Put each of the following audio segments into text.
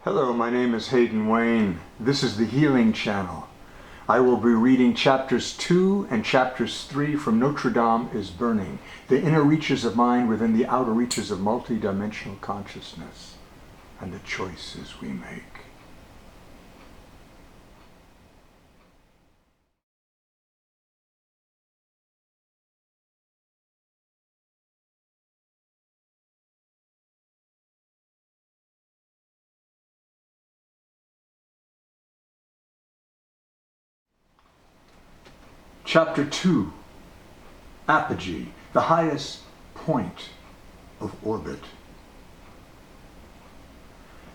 Hello, my name is Hayden Wayne. This is the Healing Channel. I will be reading chapters 2 and chapters 3 from Notre Damn Is Burning, the inner reaches of mind within the outer reaches of multidimensional consciousness, and the choices we make. Chapter 2, Apogee, the highest point of orbit.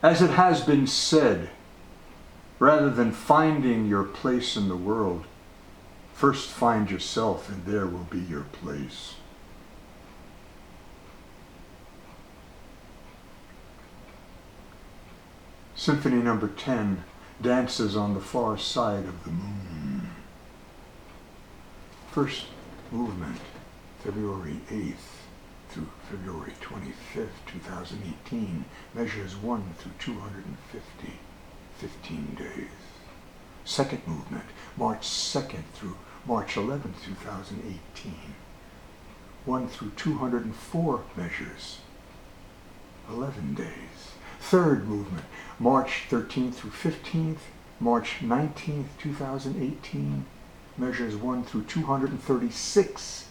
As it has been said, rather than finding your place in the world, first find yourself and there will be your place. Symphony number 10 dances on the far side of the moon. First movement, February 8th through February 25th, 2018, measures 1 through 250, 15 days. Second movement, March 2nd through March 11th, 2018, 1 through 204 measures, 11 days. Third movement, March 13th through 15th, March 19th, 2018, measures 1 through 236,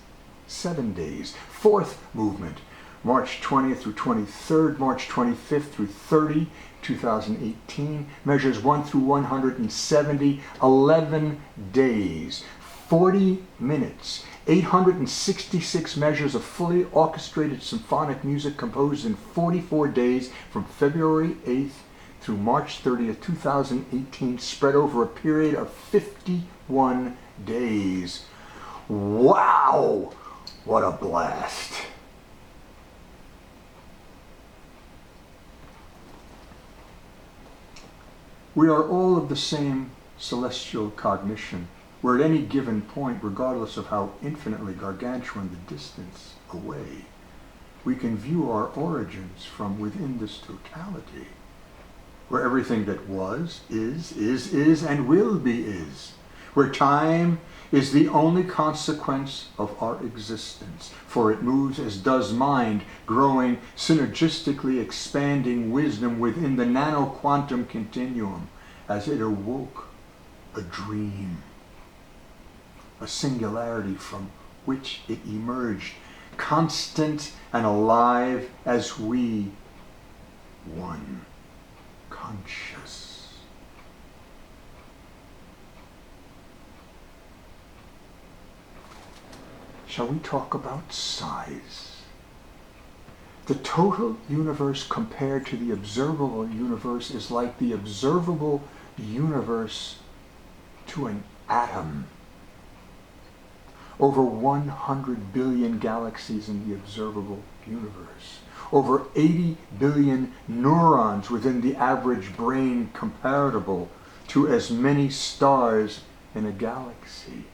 7 days. Fourth movement, March 20th through 23rd, March 25th through 30, 2018, measures 1 through 170, 11 days, 40 minutes, 866 measures of fully orchestrated symphonic music composed in 44 days from February 8th through March 30th, 2018, spread over a period of 51 days. Wow! What a blast! We are all of the same celestial cognition, where at any given point, regardless of how infinitely gargantuan the distance away, we can view our origins from within this totality, where everything that was, is, and will be is, where time is the only consequence of our existence, for it moves as does mind, growing, synergistically expanding wisdom within the nano-quantum continuum as it awoke a dream, a singularity from which it emerged, constant and alive as we, one, conscious. Shall we talk about size? The total universe compared to the observable universe is like the observable universe to an atom. Over 100 billion galaxies in the observable universe. Over 80 billion neurons within the average brain, comparable to as many stars in a galaxy.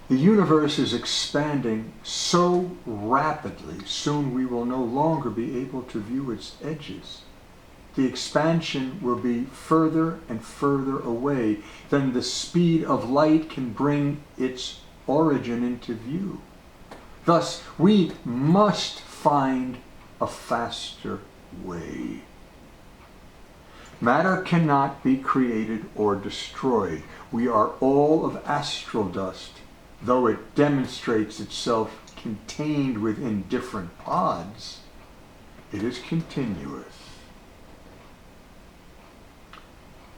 The universe is expanding so rapidly, soon we will no longer be able to view its edges. The expansion will be further and further away than the speed of light can bring its origin into view. Thus, we must find a faster way. Matter cannot be created or destroyed. We are all of astral dust, though it demonstrates itself contained within different pods. It is continuous.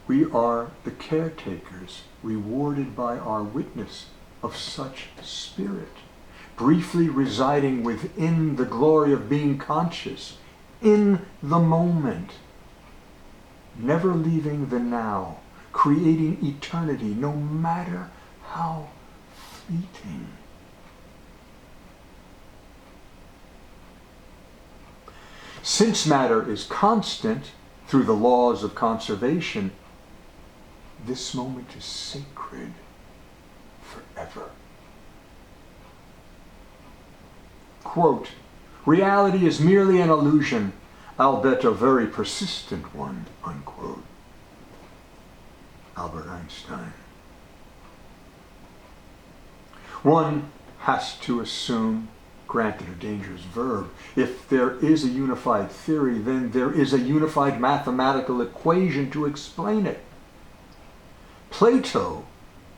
We are the caretakers, rewarded by our witness of such spirit, briefly residing within the glory of being conscious, in the moment, never leaving the now, creating eternity, no matter how fleeting. Since matter is constant through the laws of conservation, this moment is sacred forever. Quote, Reality is merely an illusion, albeit a very persistent one, unquote. Albert Einstein. One has to assume, granted a dangerous verb, if there is a unified theory, then there is a unified mathematical equation to explain it. Plato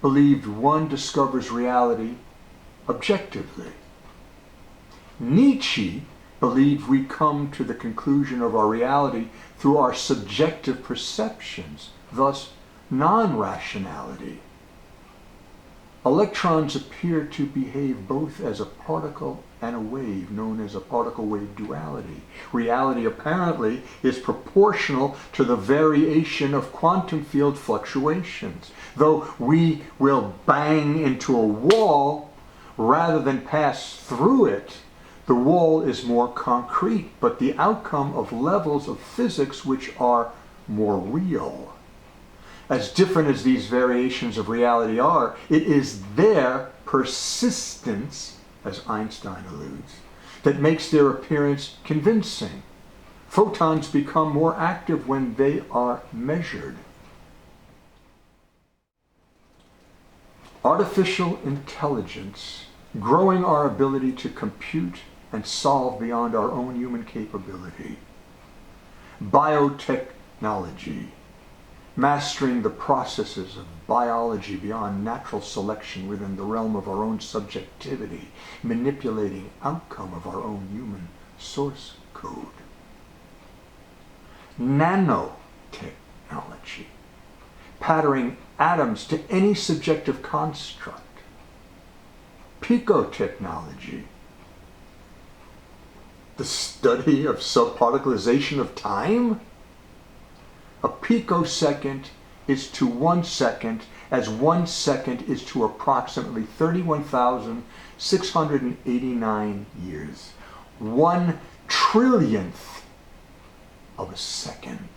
believed one discovers reality objectively. Nietzsche believed we come to the conclusion of our reality through our subjective perceptions, thus non-rationality. Electrons appear to behave both as a particle and a wave, known as a particle-wave duality. Reality apparently is proportional to the variation of quantum field fluctuations. Though we will bang into a wall rather than pass through it, the wall is more concrete, but the outcome of levels of physics which are more real. As different as these variations of reality are, it is their persistence, as Einstein alludes, that makes their appearance convincing. Photons become more active when they are measured. Artificial intelligence, growing our ability to compute and solve beyond our own human capability. Biotechnology, mastering the processes of biology beyond natural selection within the realm of our own subjectivity, manipulating outcome of our own human source code. Nanotechnology, patterning atoms to any subjective construct. Picotechnology, the study of subparticleization of time. A picosecond is to 1 second as 1 second is to approximately 31,689 years. 1 trillionth of a second.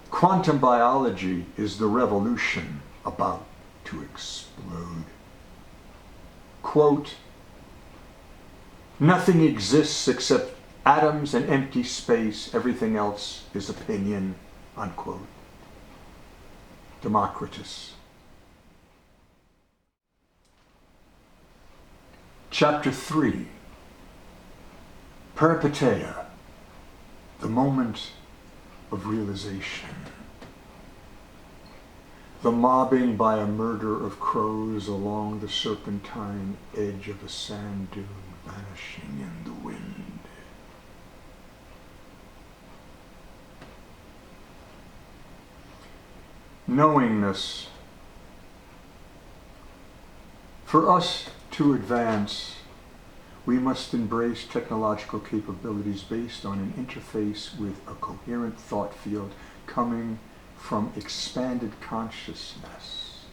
Quantum biology is the revolution about to explode. Quote, "Nothing exists except atoms and empty space. Everything else is opinion," unquote. Democritus. Chapter 3. Peripeteia, the moment of realization. The mobbing by a murder of crows along the serpentine edge of a sand dune, vanishing in the wind. Knowingness. For us to advance, we must embrace technological capabilities based on an interface with a coherent thought field coming from expanded consciousness,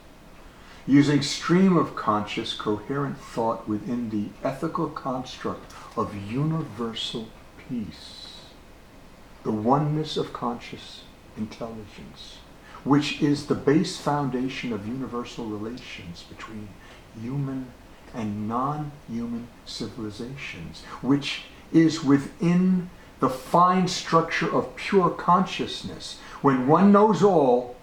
using stream of conscious coherent thought within the ethical construct of universal peace, the oneness of conscious intelligence, which is the base foundation of universal relations between human and non-human civilizations, which is within the fine structure of pure consciousness. When one knows all,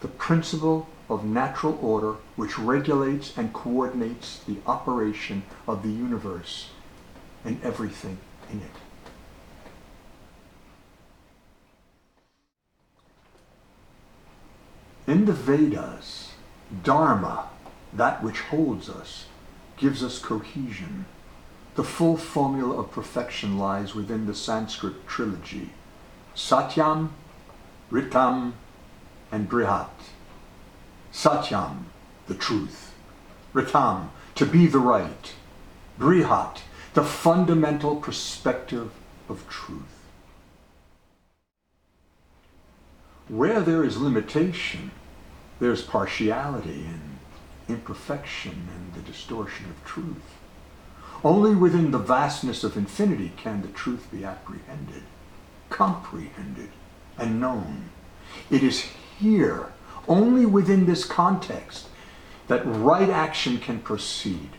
the principle of natural order which regulates and coordinates the operation of the universe and everything in it. In the Vedas, Dharma, that which holds us, gives us cohesion. The full formula of perfection lies within the Sanskrit trilogy: Satyam, Ritam, and Brihat. Satyam, the truth. Ritam, to be the right. Brihat, the fundamental perspective of truth. Where there is limitation, there's partiality and imperfection and the distortion of truth. Only within the vastness of infinity can the truth be apprehended, comprehended, and known. It is here, only within this context, that right action can proceed.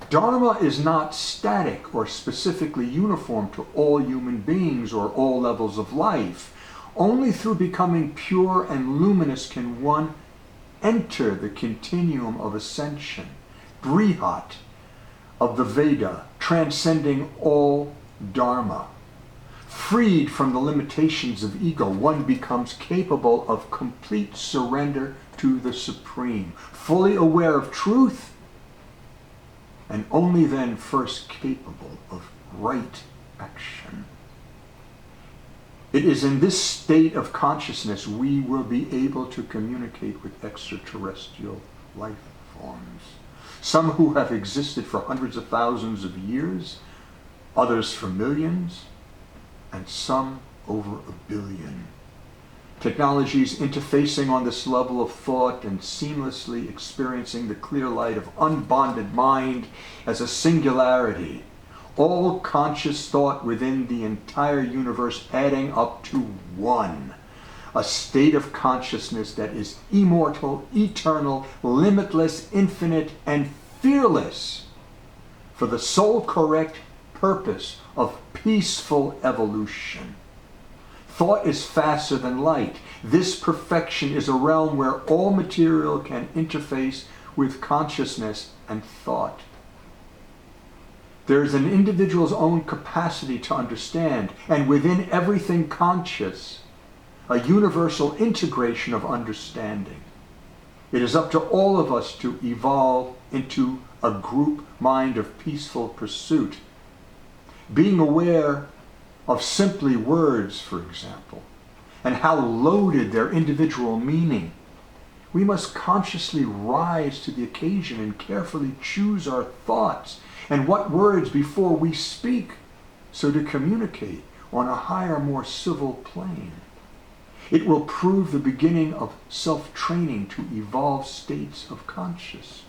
Dharma is not static or specifically uniform to all human beings or all levels of life. Only through becoming pure and luminous can one enter the continuum of ascension, Brihat, of the Veda, transcending all Dharma. Freed from the limitations of ego, one becomes capable of complete surrender to the Supreme, fully aware of truth, and only then first capable of right action. It is in this state of consciousness we will be able to communicate with extraterrestrial life forms. Some who have existed for hundreds of thousands of years, others for millions, and some over 1 billion. Technologies interfacing on this level of thought and seamlessly experiencing the clear light of unbonded mind as a singularity. All conscious thought within the entire universe adding up to one. A state of consciousness that is immortal, eternal, limitless, infinite, and fearless for the sole correct purpose of peaceful evolution. Thought is faster than light. This perfection is a realm where all material can interface with consciousness and thought. There is an individual's own capacity to understand, and within everything conscious, a universal integration of understanding. It is up to all of us to evolve into a group mind of peaceful pursuit. Being aware of simply words, for example, and how loaded their individual meaning, we must consciously rise to the occasion and carefully choose our thoughts and what words before we speak, so to communicate on a higher, more civil plane. It will prove the beginning of self-training to evolve states of consciousness.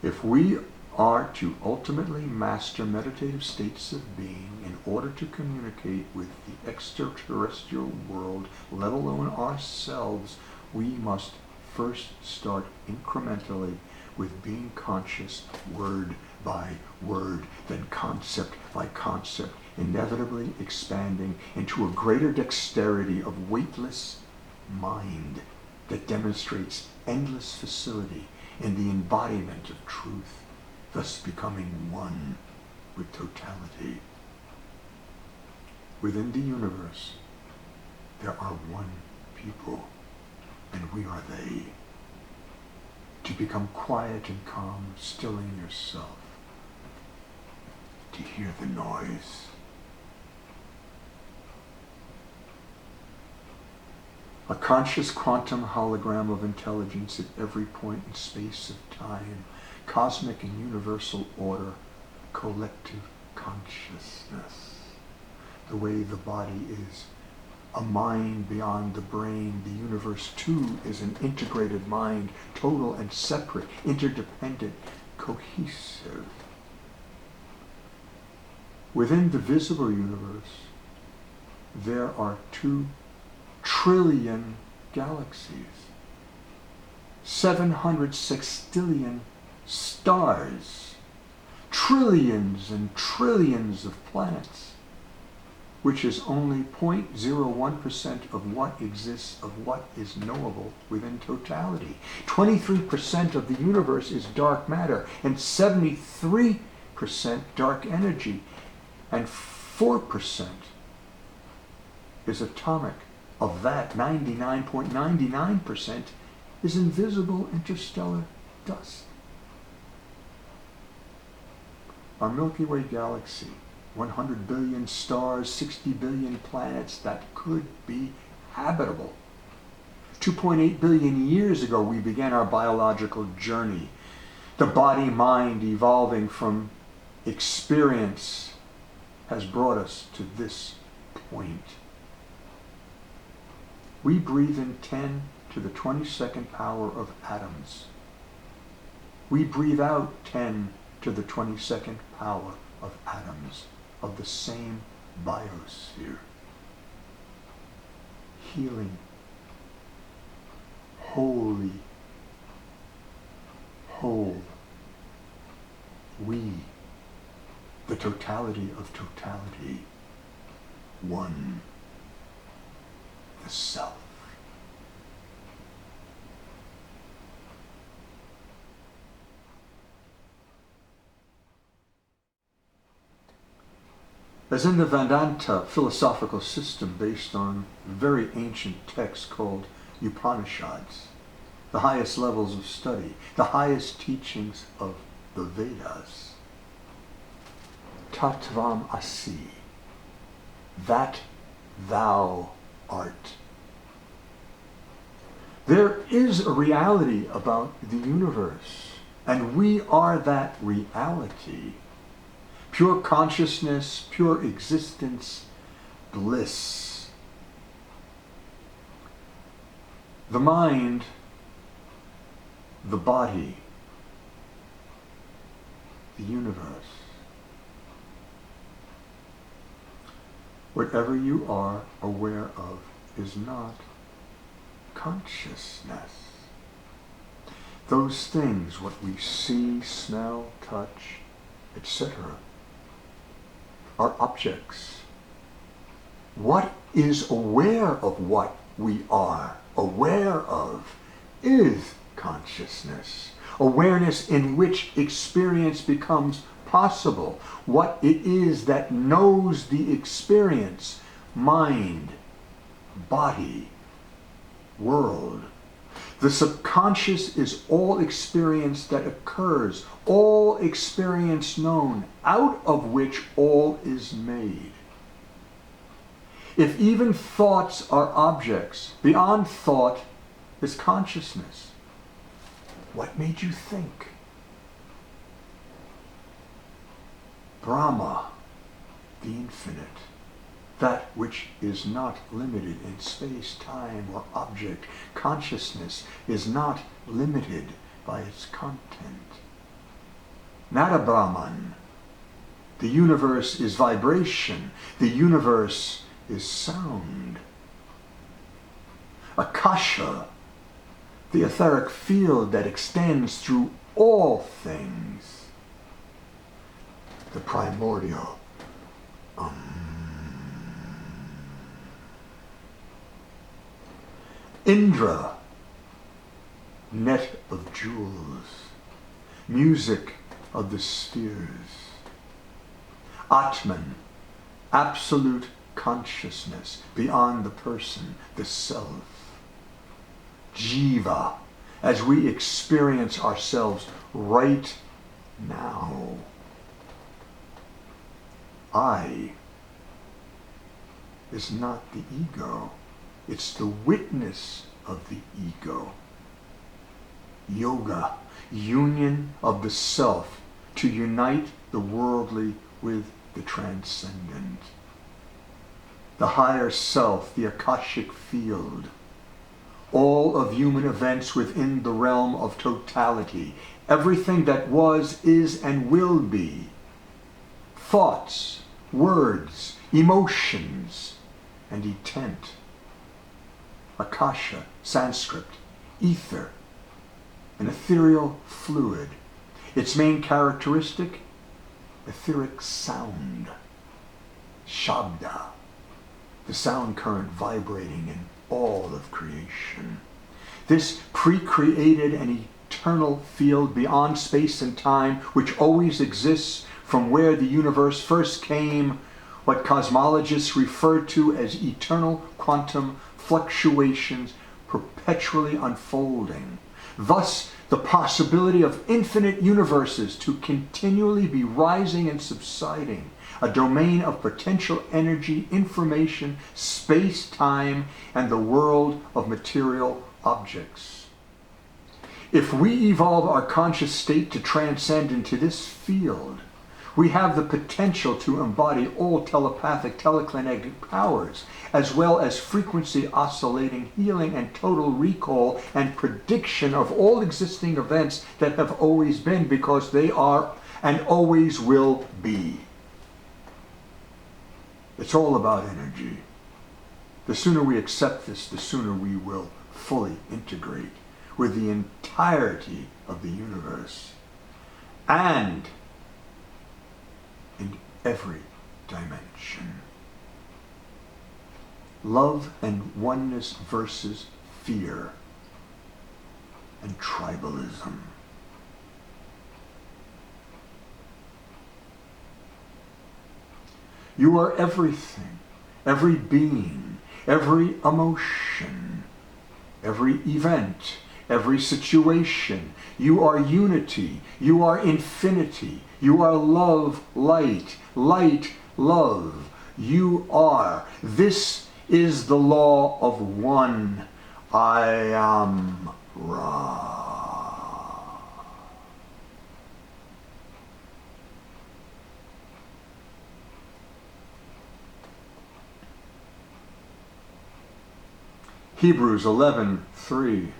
If we are to ultimately master meditative states of being in order to communicate with the extraterrestrial world, let alone ourselves, we must first start incrementally with being conscious word by word, then concept by concept, inevitably expanding into a greater dexterity of weightless mind that demonstrates endless facility in the embodiment of truth, thus becoming one with totality. Within the universe, there are one people, and we are they. To become quiet and calm, stilling yourself, to hear the noise. A conscious quantum hologram of intelligence at every point in space of time, cosmic and universal order, collective consciousness. The way the body is a mind beyond the brain, the universe too is an integrated mind, total and separate, interdependent, cohesive. Within the visible universe, there are 2 trillion galaxies, 700 sextillion stars, trillions and trillions of planets, which is only 0.01% of what exists, of what is knowable within totality. 23% of the universe is dark matter, and 73% dark energy, and 4% is atomic. Of that, 99.99% is invisible interstellar dust. Our Milky Way galaxy, 100 billion stars, 60 billion planets that could be habitable. 2.8 billion years ago, we began our biological journey. The body-mind evolving from experience has brought us to this point. We breathe in 10 to the 22nd power of atoms. We breathe out 10 to the 22nd power of atoms of the same biosphere. Healing, holy whole, we, the totality of totality, one, the self. As in the Vedanta philosophical system based on a very ancient text called Upanishads, the highest levels of study, the highest teachings of the Vedas, Tattvam Asi, that thou art. There is a reality about the universe, and we are that reality. Pure consciousness, pure existence, bliss. The mind, the body, the universe. Whatever you are aware of is not consciousness. Those things, what we see, smell, touch, etc., are objects. What is aware of what we are aware of is consciousness. Awareness in which experience becomes possible. What it is that knows the experience, mind, body, world. The subconscious is all experience that occurs, all experience known, out of which all is made. If even thoughts are objects, beyond thought is consciousness. What made you think? Brahma, the infinite, that which is not limited in space, time, or object. Consciousness is not limited by its content. Nada Brahman. The universe is vibration. The universe is sound. Akasha, the etheric field that extends through all things. The primordial Indra, net of jewels, music of the spheres. Atman, absolute consciousness beyond the person, the self. Jiva, as we experience ourselves right now. I is not the ego. It's the witness of the ego. Yoga, union of the self to unite the worldly with the transcendent. The higher self, the Akashic field. All of human events within the realm of totality. Everything that was, is, and will be. Thoughts, words, emotions, and intent. Akasha, Sanskrit, ether, an ethereal fluid. Its main characteristic, etheric sound. Shabda, the sound current vibrating in all of creation. This pre-created and eternal field beyond space and time, which always exists from where the universe first came, what cosmologists refer to as eternal quantum fluctuations perpetually unfolding. Thus, the possibility of infinite universes to continually be rising and subsiding, a domain of potential energy, information, space, time, and the world of material objects. If we evolve our conscious state to transcend into this field, we have the potential to embody all telepathic, telekinetic powers, as well as frequency oscillating healing and total recall and prediction of all existing events that have always been, because they are and always will be. It's all about energy. The sooner we accept this, the sooner we will fully integrate with the entirety of the universe, and in every dimension. Love and oneness versus fear and tribalism. You are everything, every being, every emotion, every event, every situation. You are unity. You are infinity. You are love, light, light, love. You are. This is the law of one. I am Ra. Hebrews 11:3.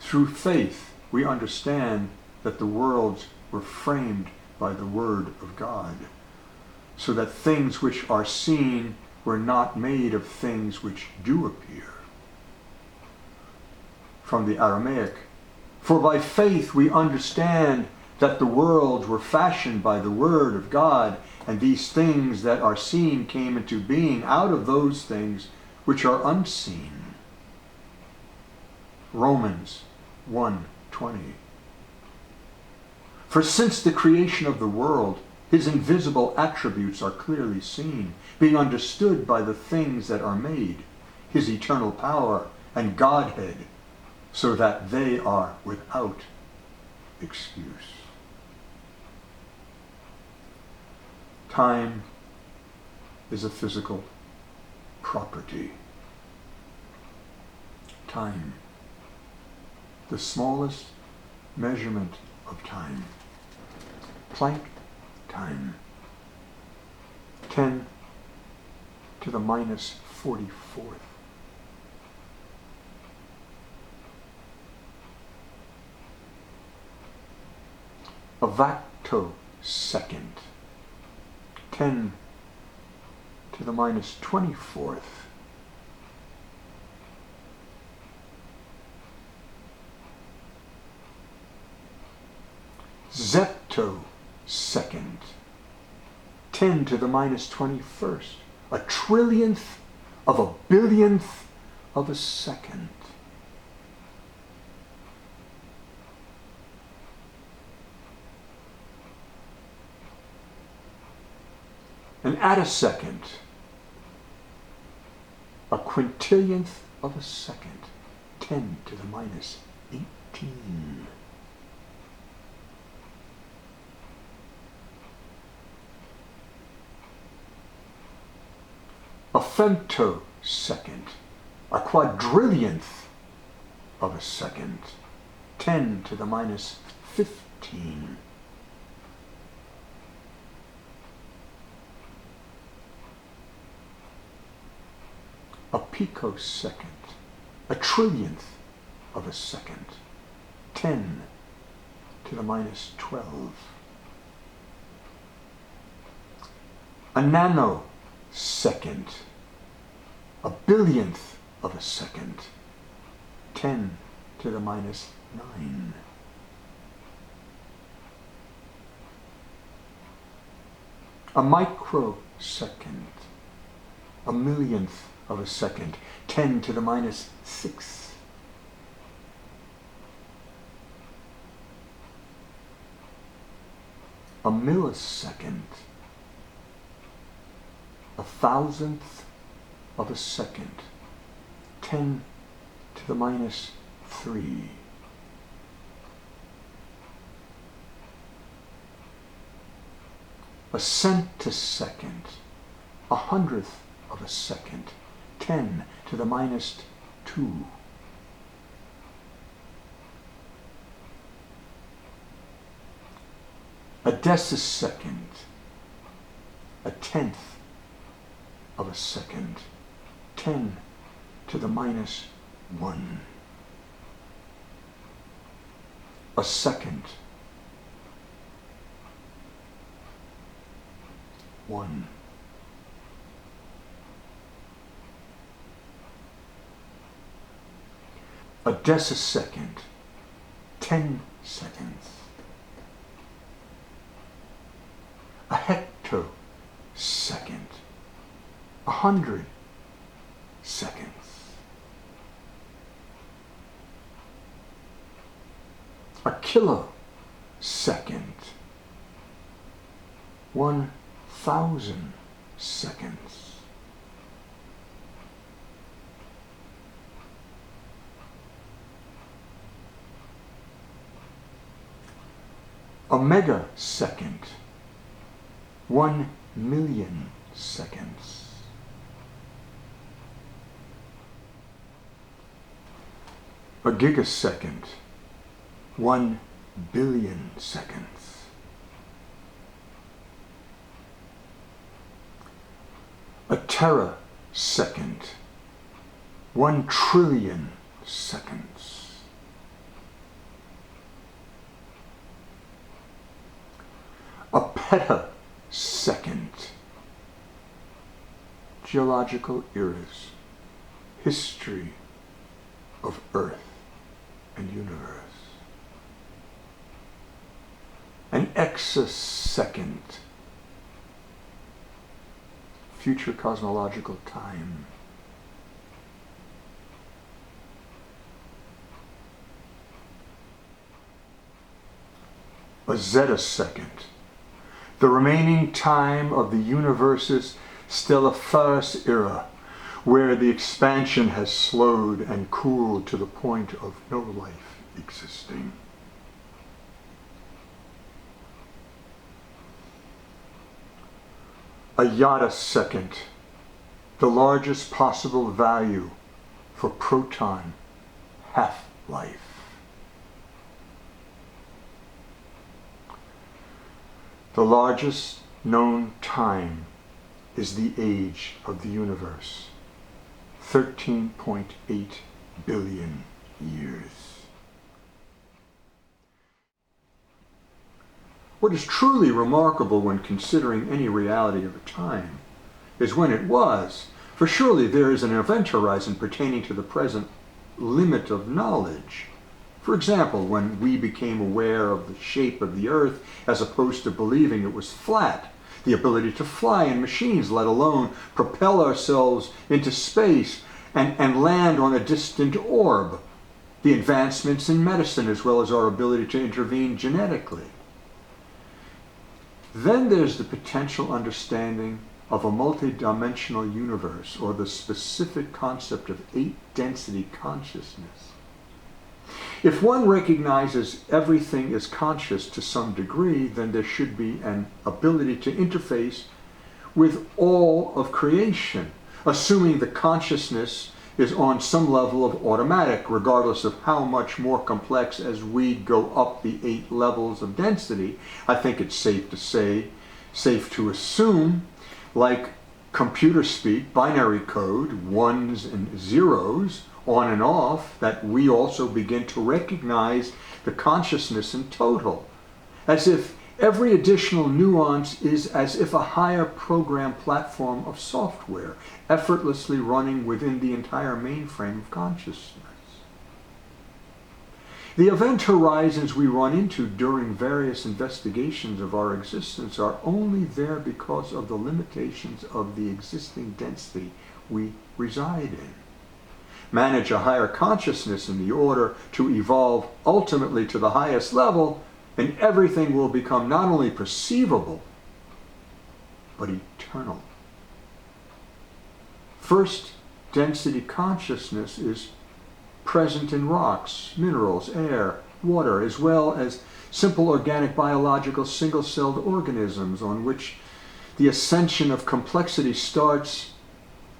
Through faith we understand that the worlds were framed by the Word of God, so that things which are seen were not made of things which do appear. From the Aramaic, for by faith we understand that the worlds were fashioned by the Word of God, and these things that are seen came into being out of those things which are unseen. Romans 1:20. For since the creation of the world, his invisible attributes are clearly seen, being understood by the things that are made, his eternal power and Godhead, so that they are without excuse. Time is a physical property. Time, the smallest measurement of time. Planck time, 10 to the minus 44th. A vectosecond, 10 to the minus 24th. Zeptosecond, 10 to the minus 21st. A trillionth of a billionth of a second. An attosecond, a quintillionth of a second, 10 to the minus 18. A femtosecond, a quadrillionth of a second, 10 to the minus 15. A picosecond, a trillionth of a second, 10 to the minus 12. A nanosecond, a billionth of a second, 10 to the minus 9. A microsecond, a millionth of a second, 10 to the minus 6. A millisecond, a thousandth of a second, 10 to the minus 3. A centisecond, a hundredth of a second, 10 to the minus 2. A decisecond, a tenth of a second, 10 to the minus 1. A second, 1. A decisecond, 10 seconds. A hectosecond. 100 seconds. A kilosecond. 1,000 seconds. A megasecond. 1,000,000 seconds. A gigasecond. 1,000,000,000 seconds. A terasecond. 1,000,000,000,000 seconds. A petasecond. Geological eras. History of Earth and universe. An exasecond. Future cosmological time. A zettasecond. The remaining time of the universe's stelliferous era, where the expansion has slowed and cooled to the point of no life existing. A yottasecond, the largest possible value for proton half-life. The largest known time is the age of the universe, 13.8 billion years. What is truly remarkable when considering any reality of a time is when it was, for surely there is an event horizon pertaining to the present limit of knowledge. For example, when we became aware of the shape of the earth as opposed to believing it was flat, the ability to fly in machines, let alone propel ourselves into space and land on a distant orb, the advancements in medicine as well as our ability to intervene genetically. Then there's the potential understanding of a multidimensional universe, or the specific concept of 8-density consciousness. If one recognizes everything is conscious to some degree, then there should be an ability to interface with all of creation, assuming the consciousness is on some level of automatic, regardless of how much more complex as we go up the 8 levels of density. I think it's safe to assume, like computer speak, binary code, ones and zeros, on and off, that we also begin to recognize the consciousness in total, as if every additional nuance is as if a higher program platform of software effortlessly running within the entire mainframe of consciousness. The event horizons we run into during various investigations of our existence are only there because of the limitations of the existing density we reside in. Manage a higher consciousness in the order to evolve ultimately to the highest level, and everything will become not only perceivable, but eternal. First density consciousness is present in rocks, minerals, air, water, as well as simple organic biological single-celled organisms on which the ascension of complexity starts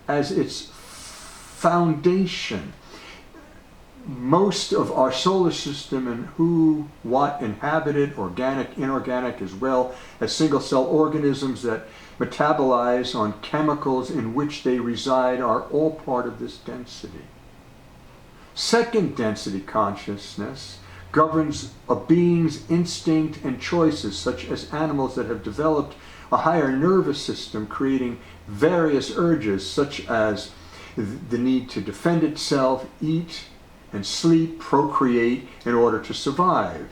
as its foundation. Most of our solar system and who, what inhabit it, organic, inorganic, as well as single-cell organisms that metabolize on chemicals in which they reside, are all part of this density. Second density consciousness governs a being's instinct and choices, such as animals that have developed a higher nervous system, creating various urges such as the need to defend itself, eat, and sleep, procreate in order to survive.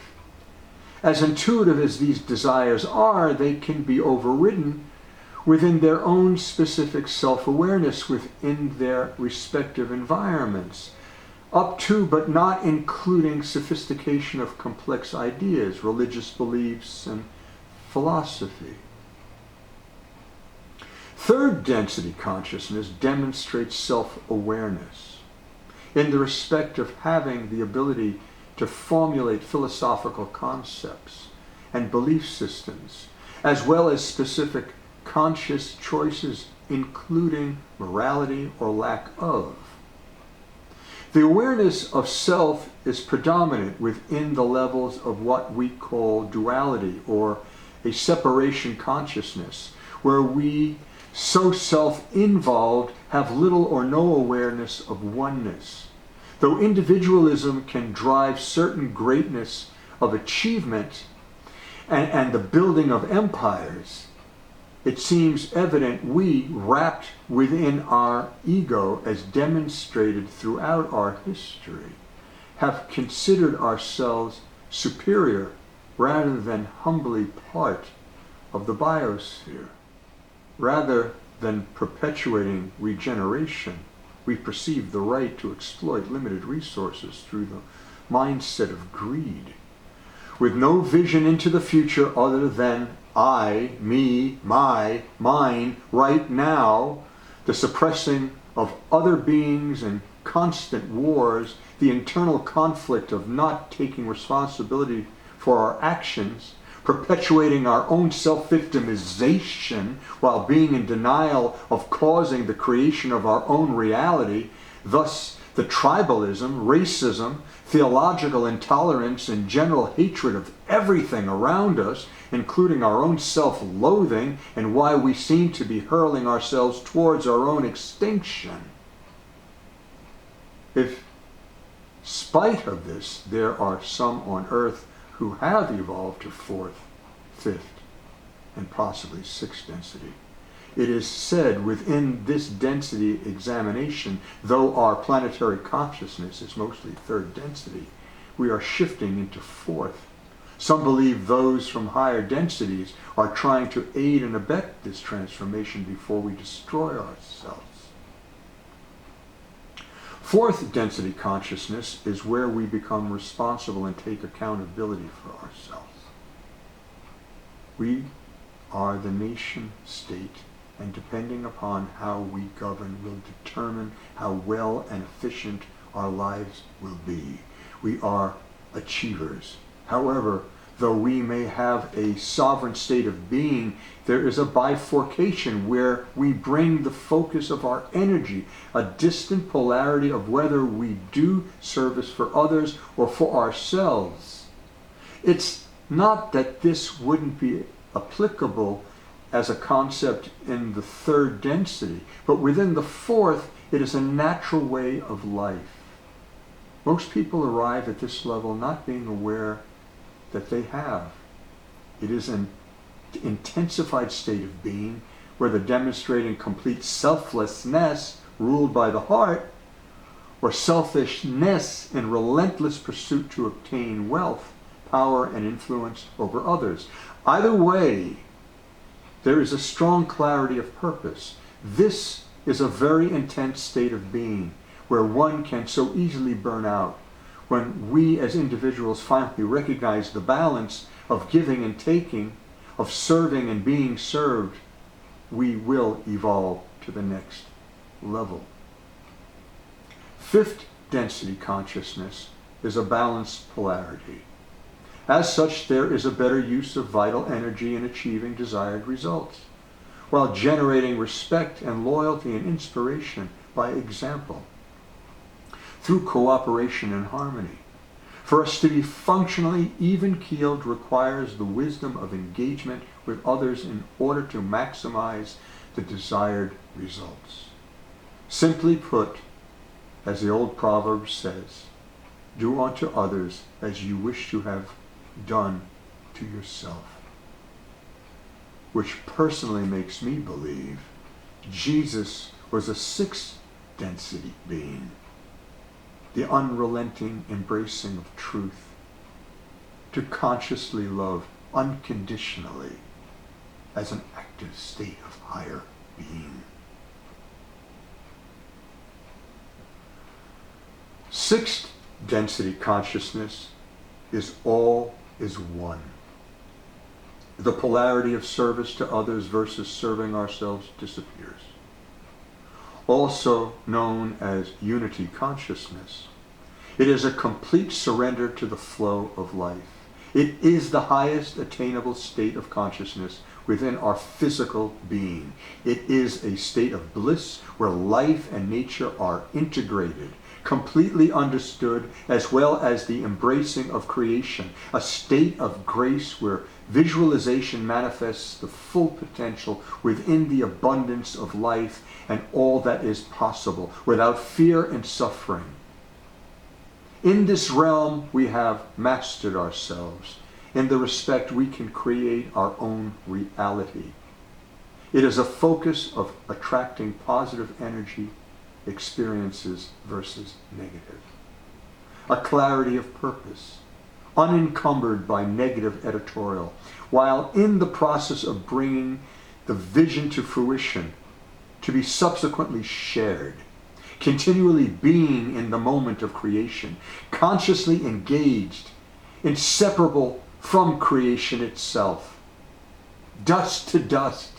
As intuitive as these desires are, they can be overridden within their own specific self-awareness within their respective environments, up to but not including sophistication of complex ideas, religious beliefs, and philosophy. Third density consciousness demonstrates self-awareness in the respect of having the ability to formulate philosophical concepts and belief systems, as well as specific conscious choices, including morality or lack of. The awareness of self is predominant within the levels of what we call duality, or a separation consciousness, where we, so self-involved, have little or no awareness of oneness. Though individualism can drive certain greatness of achievement and the building of empires, it seems evident we, wrapped within our ego as demonstrated throughout our history, have considered ourselves superior rather than humbly part of the biosphere. Rather than perpetuating regeneration, we perceive the right to exploit limited resources through the mindset of greed, with no vision into the future other than I, me, my, mine, right now, the suppressing of other beings and constant wars, the internal conflict of not taking responsibility for our actions, perpetuating our own self-victimization while being in denial of causing the creation of our own reality, thus the tribalism, racism, theological intolerance, and general hatred of everything around us, including our own self-loathing, and why we seem to be hurling ourselves towards our own extinction. If, in spite of this, there are some on earth who have evolved to fourth, fifth, and possibly sixth density, it is said within this density examination, though our planetary consciousness is mostly third density, we are shifting into fourth. Some believe those from higher densities are trying to aid and abet this transformation before we destroy ourselves. Fourth density consciousness is where we become responsible and take accountability for ourselves. We are the nation state, and depending upon how we govern will determine how well and efficient our lives will be. We are achievers. However, though we may have a sovereign state of being, there is a bifurcation where we bring the focus of our energy, a distant polarity of whether we do service for others or for ourselves. It's not that this wouldn't be applicable as a concept in the third density, but within the fourth, it is a natural way of life. Most people arrive at this level not being aware that they have. It is an intensified state of being where the demonstrating complete selflessness ruled by the heart, or selfishness in relentless pursuit to obtain wealth, power, and influence over others. Either way, there is a strong clarity of purpose. This is a very intense state of being where one can so easily burn out. When we as individuals finally recognize the balance of giving and taking, of serving and being served, we will evolve to the next level. Fifth density consciousness is a balanced polarity. As such, there is a better use of vital energy in achieving desired results, while generating respect and loyalty and inspiration by example, through cooperation and harmony. For us to be functionally even-keeled requires the wisdom of engagement with others in order to maximize the desired results. Simply put, as the old proverb says, do unto others as you wish to have done to yourself. Which personally makes me believe Jesus was a sixth density being. the unrelenting embracing of truth, to consciously love unconditionally as an active state of higher being. Sixth density consciousness is all is one. The polarity of service to others versus serving ourselves disappears. Also known as unity consciousness, it is a complete surrender to the flow of life. It is the highest attainable state of consciousness within our physical being. It is a state of bliss where life and nature are integrated, completely understood, as well as the embracing of creation, a state of grace where visualization manifests the full potential within the abundance of life and all that is possible, without fear and suffering. In this realm, we have mastered ourselves in the respect we can create our own reality. It is a focus of attracting positive energy experiences versus negative. A clarity of purpose, unencumbered by negative editorial, while in the process of bringing the vision to fruition, to be subsequently shared, continually being in the moment of creation, consciously engaged, inseparable from creation itself, dust to dust.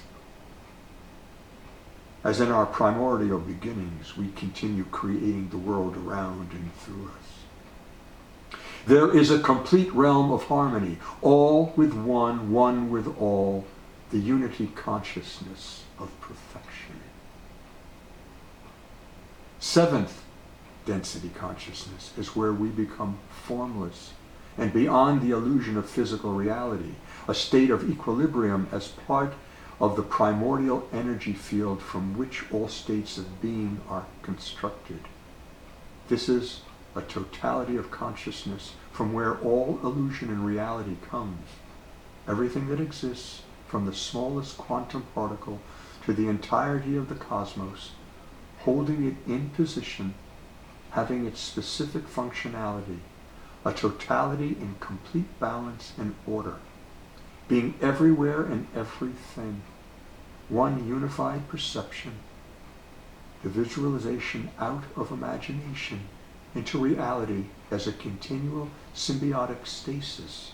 As in our primordial beginnings, we continue creating the world around and through us. There is a complete realm of harmony, all with one, one with all, the unity consciousness of perfection. Seventh density consciousness is where we become formless and beyond the illusion of physical reality, a state of equilibrium as part of the primordial energy field from which all states of being are constructed. This is a totality of consciousness from where all illusion and reality comes. Everything that exists, from the smallest quantum particle to the entirety of the cosmos, holding it in position, having its specific functionality, a totality in complete balance and order, being everywhere and everything, one unified perception, the visualization out of imagination into reality as a continual symbiotic stasis.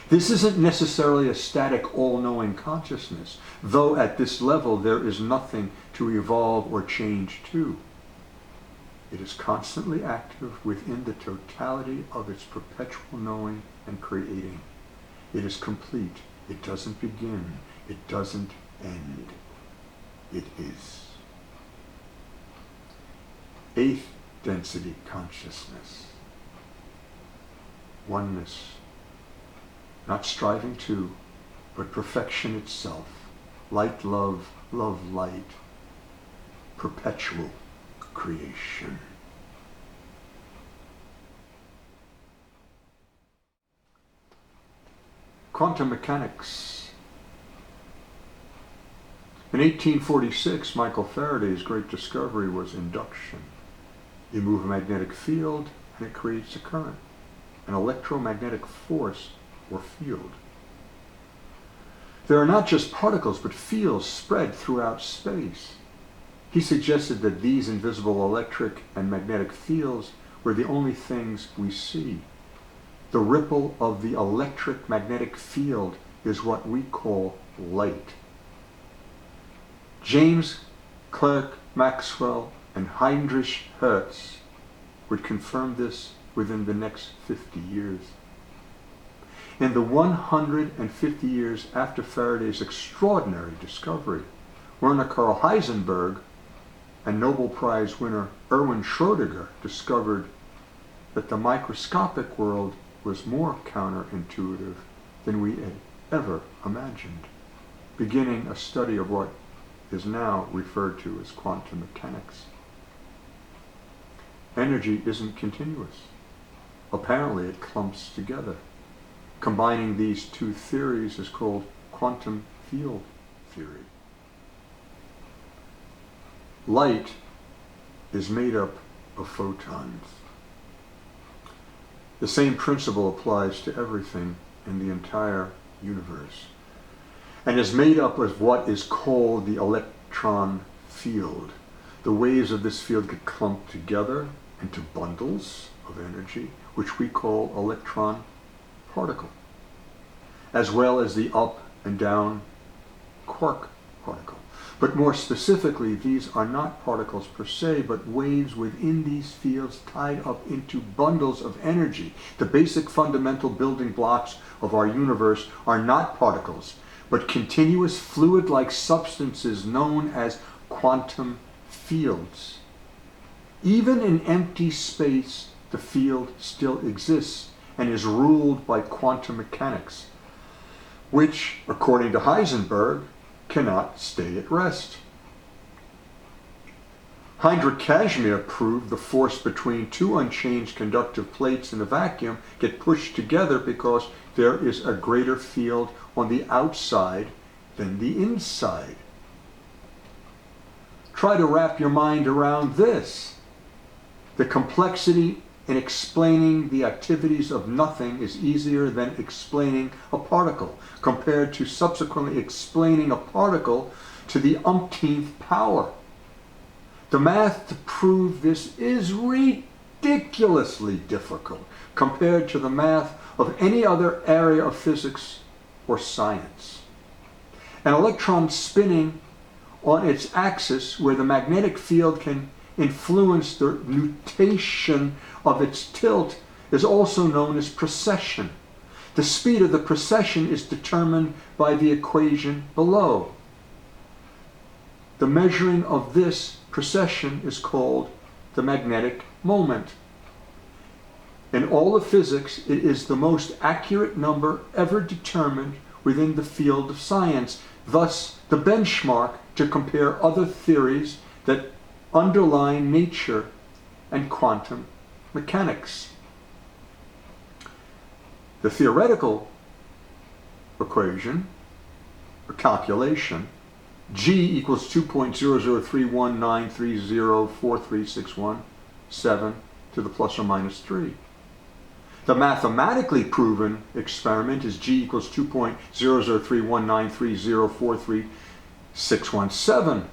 This isn't necessarily a static all-knowing consciousness, though at this level there is nothing to evolve or change to. It is constantly active within the totality of its perpetual knowing and creating. It is complete. It doesn't begin. It doesn't end. It is. Eighth density consciousness. Oneness. Not striving to, but perfection itself. Light, love, love, light. Perpetual creation. Quantum mechanics. In 1846, Michael Faraday's great discovery was induction. You move a magnetic field and it creates a current, an electromagnetic force or field. There are not just particles, but fields spread throughout space. He suggested that these invisible electric and magnetic fields were the only things we see. The ripple of the electric magnetic field is what we call light. James Clerk Maxwell and Heinrich Hertz would confirm this within the next 50 years. In the 150 years after Faraday's extraordinary discovery, Werner Karl Heisenberg and Nobel Prize winner Erwin Schrödinger discovered that the microscopic world was more counterintuitive than we had ever imagined, beginning a study of what is now referred to as quantum mechanics. Energy isn't continuous. Apparently it clumps together. Combining these two theories is called quantum field theory. Light is made up of photons. The same principle applies to everything in the entire universe and is made up of what is called the electron field. The waves of this field get clumped together into bundles of energy, which we call electron particle, as well as the up and down quark particle. But more specifically, these are not particles per se, but waves within these fields tied up into bundles of energy. The basic fundamental building blocks of our universe are not particles, but continuous fluid-like substances known as quantum fields. Even in empty space, the field still exists and is ruled by quantum mechanics, which, according to Heisenberg, cannot stay at rest. Heinrich Casimir proved the force between two unchanged conductive plates in a vacuum get pushed together because there is a greater field on the outside than the inside. Try to wrap your mind around this. The complexity in explaining the activities of nothing is easier than explaining a particle, compared to subsequently explaining a particle to the umpteenth power. The math to prove this is ridiculously difficult compared to the math of any other area of physics or science. An electron spinning on its axis, where the magnetic field can influence the nutation of its tilt, is also known as precession. The speed of the precession is determined by the equation below. The measuring of this precession is called the magnetic moment. In all of physics, it is the most accurate number ever determined within the field of science, thus the benchmark to compare other theories that underlie nature and quantum mechanics. The theoretical equation, or calculation, G equals 2.00319304361 to the plus or minus 3. The mathematically proven experiment is G equals 2.00319304361.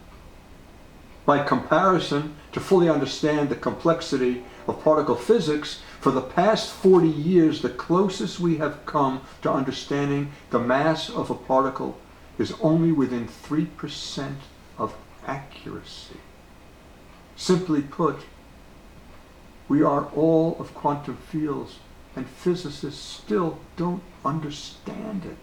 By comparison, to fully understand the complexity of particle physics, for the past 40 years, the closest we have come to understanding the mass of a particle is only within 3% of accuracy. Simply put, we are all of quantum fields, and physicists still don't understand it.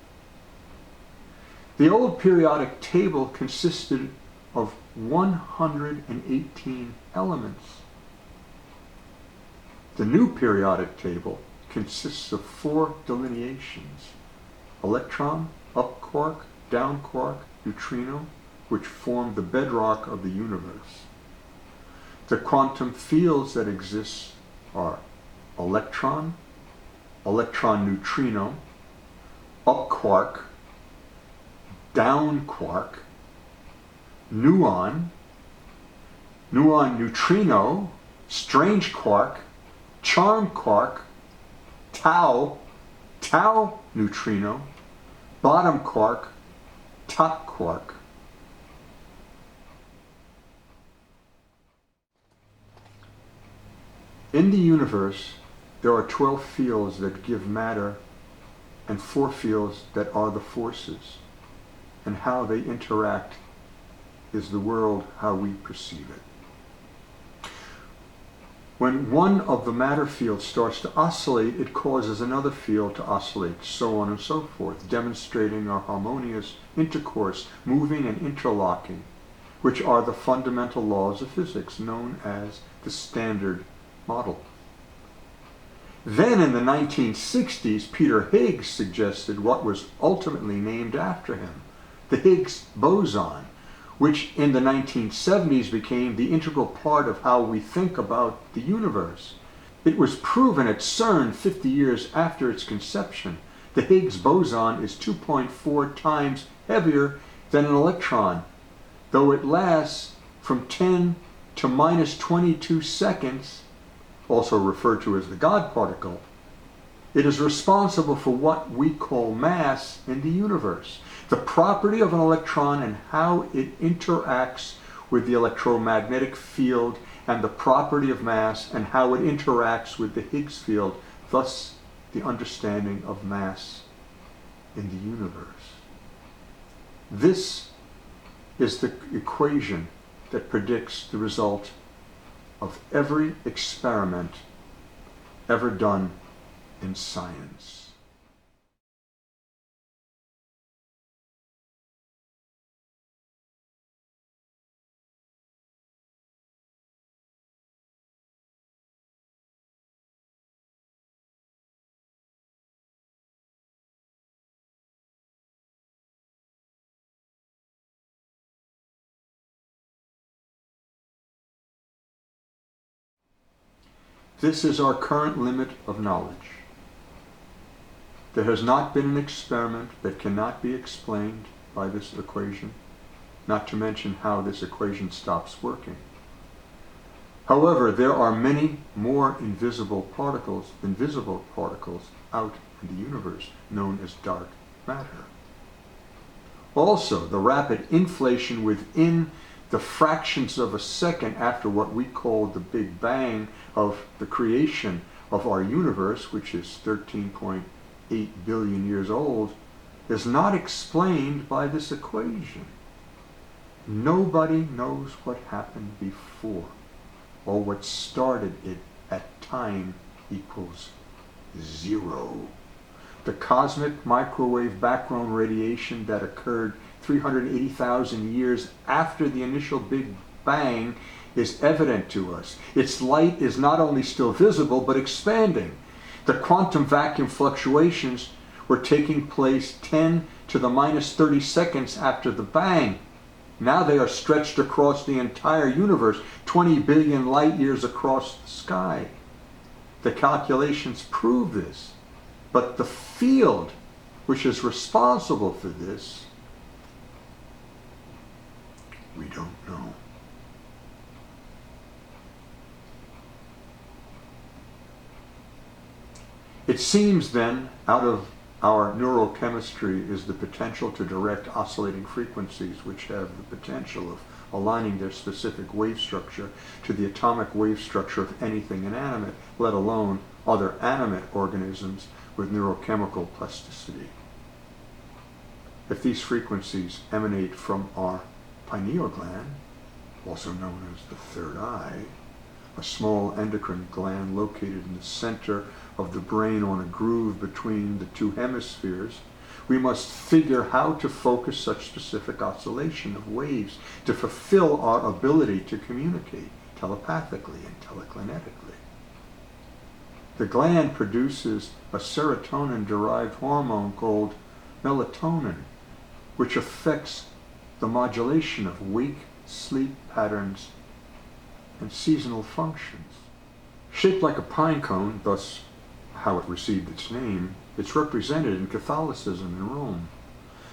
The old periodic table consisted of 118 elements. The new periodic table consists of 4 delineations: electron, up quark, down quark, neutrino, which form the bedrock of the universe. The quantum fields that exist are electron, electron-neutrino, up quark, down quark, nuon, nuon-neutrino, strange quark, charm quark, tau, tau-neutrino, bottom quark, top quark. In the universe, there are 12 fields that give matter and 4 fields that are the forces, and how they interact is the world how we perceive it. When one of the matter fields starts to oscillate, it causes another field to oscillate, so on and so forth, demonstrating a harmonious intercourse, moving and interlocking, which are the fundamental laws of physics known as the Standard Model. Then in the 1960s, Peter Higgs suggested what was ultimately named after him, the Higgs boson, which in the 1970s became the integral part of how we think about the universe. It was proven at CERN 50 years after its conception. The Higgs boson is 2.4 times heavier than an electron, though it lasts from 10 to minus 22 seconds, also referred to as the God particle, it is responsible for what we call mass in the universe. The property of an electron and how it interacts with the electromagnetic field, and the property of mass and how it interacts with the Higgs field, thus the understanding of mass in the universe. This is the equation that predicts the result of every experiment ever done in science. This is our current limit of knowledge. There has not been an experiment that cannot be explained by this equation, not to mention how this equation stops working. However, there are many more invisible particles out in the universe, known as dark matter. Also, the rapid inflation within the fractions of a second after what we call the Big Bang of the creation of our universe, which is 13.8 billion years old, is not explained by this equation. Nobody knows what happened before, or what started it at time equals 0. The cosmic microwave background radiation that occurred 380,000 years after the initial Big Bang is evident to us. Its light is not only still visible, but expanding. The quantum vacuum fluctuations were taking place 10 to the minus 30 seconds after the bang. Now they are stretched across the entire universe, 20 billion light years across the sky. The calculations prove this, but the field which is responsible for this, we don't know. It seems then, out of our neurochemistry is the potential to direct oscillating frequencies which have the potential of aligning their specific wave structure to the atomic wave structure of anything inanimate, let alone other animate organisms with neurochemical plasticity. If these frequencies emanate from our pineal gland, also known as the third eye, a small endocrine gland located in the center of the brain on a groove between the two hemispheres, we must figure how to focus such specific oscillation of waves to fulfill our ability to communicate telepathically and telekinetically. The gland produces a serotonin-derived hormone called melatonin, which affects the modulation of wake-sleep patterns and seasonal functions. Shaped like a pine cone, thus how it received its name, it's represented in Catholicism in Rome,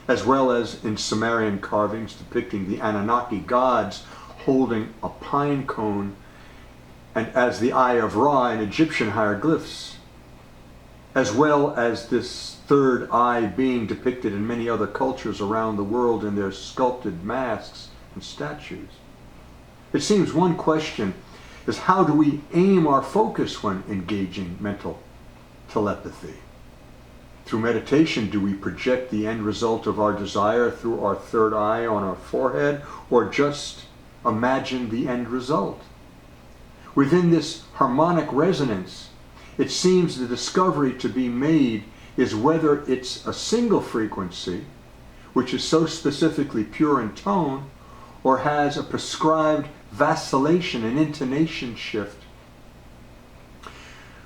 as well as in Sumerian carvings depicting the Anunnaki gods holding a pine cone, and as the Eye of Ra in Egyptian hieroglyphs, as well as this third eye being depicted in many other cultures around the world in their sculpted masks and statues. It seems one question is, how do we aim our focus when engaging mental telepathy? Through meditation, do we project the end result of our desire through our third eye on our forehead, or just imagine the end result? Within this harmonic resonance, it seems the discovery to be made is whether it's a single frequency, which is so specifically pure in tone, or has a prescribed vacillation and intonation shift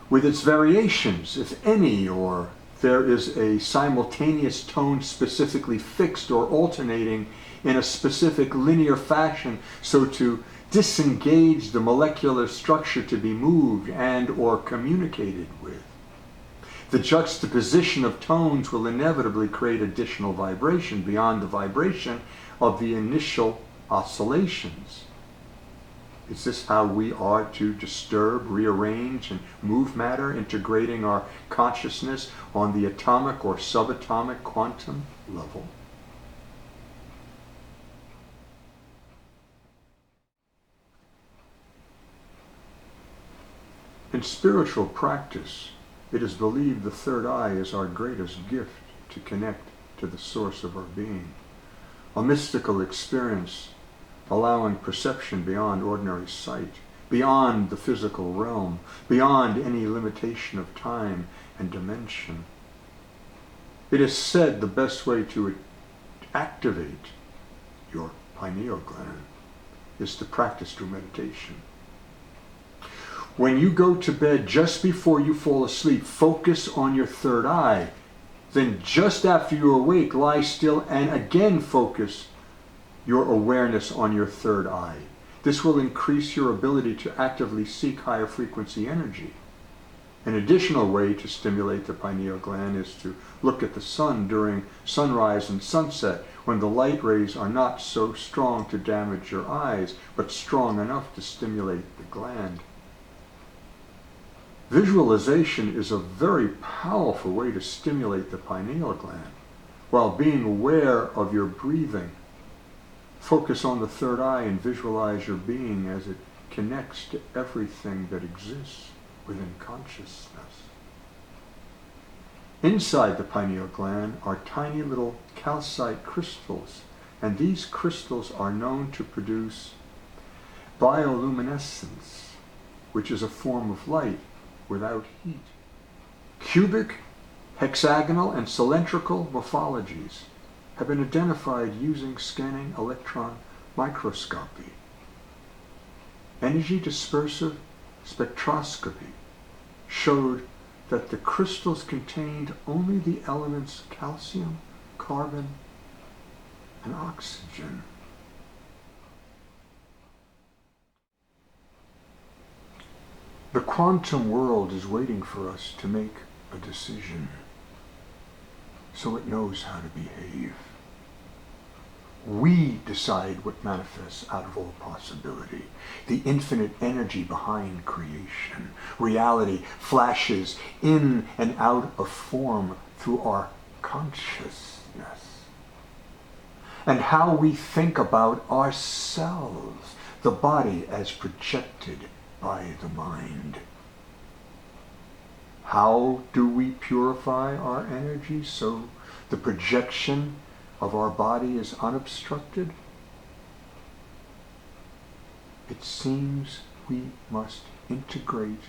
with its variations, if any, or there is a simultaneous tone specifically fixed or alternating in a specific linear fashion, so to disengage the molecular structure to be moved and or communicated with. The juxtaposition of tones will inevitably create additional vibration beyond the vibration of the initial oscillations. Is this how we are to disturb, rearrange, and move matter, integrating our consciousness on the atomic or subatomic quantum level? In spiritual practice, it is believed the third eye is our greatest gift to connect to the source of our being. A mystical experience allowing perception beyond ordinary sight, beyond the physical realm, beyond any limitation of time and dimension. It is said the best way to activate your pineal gland is to practice through meditation. When you go to bed, just before you fall asleep, focus on your third eye. Then just after you awake, lie still and again focus your awareness on your third eye. This will increase your ability to actively seek higher frequency energy. An additional way to stimulate the pineal gland is to look at the sun during sunrise and sunset, when the light rays are not so strong to damage your eyes, but strong enough to stimulate the gland. Visualization is a very powerful way to stimulate the pineal gland. While being aware of your breathing, focus on the third eye and visualize your being as it connects to everything that exists within consciousness. Inside the pineal gland are tiny little calcite crystals, and these crystals are known to produce bioluminescence, which is a form of light without heat. Cubic, hexagonal, and cylindrical morphologies have been identified using scanning electron microscopy. Energy dispersive spectroscopy showed that the crystals contained only the elements calcium, carbon, and oxygen. The quantum world is waiting for us to make a decision, so it knows how to behave. We decide what manifests out of all possibility. The infinite energy behind creation. Reality flashes in and out of form through our consciousness. And how we think about ourselves, the body as projected by the mind. How do we purify our energy so the projection of our body is unobstructed? It seems we must integrate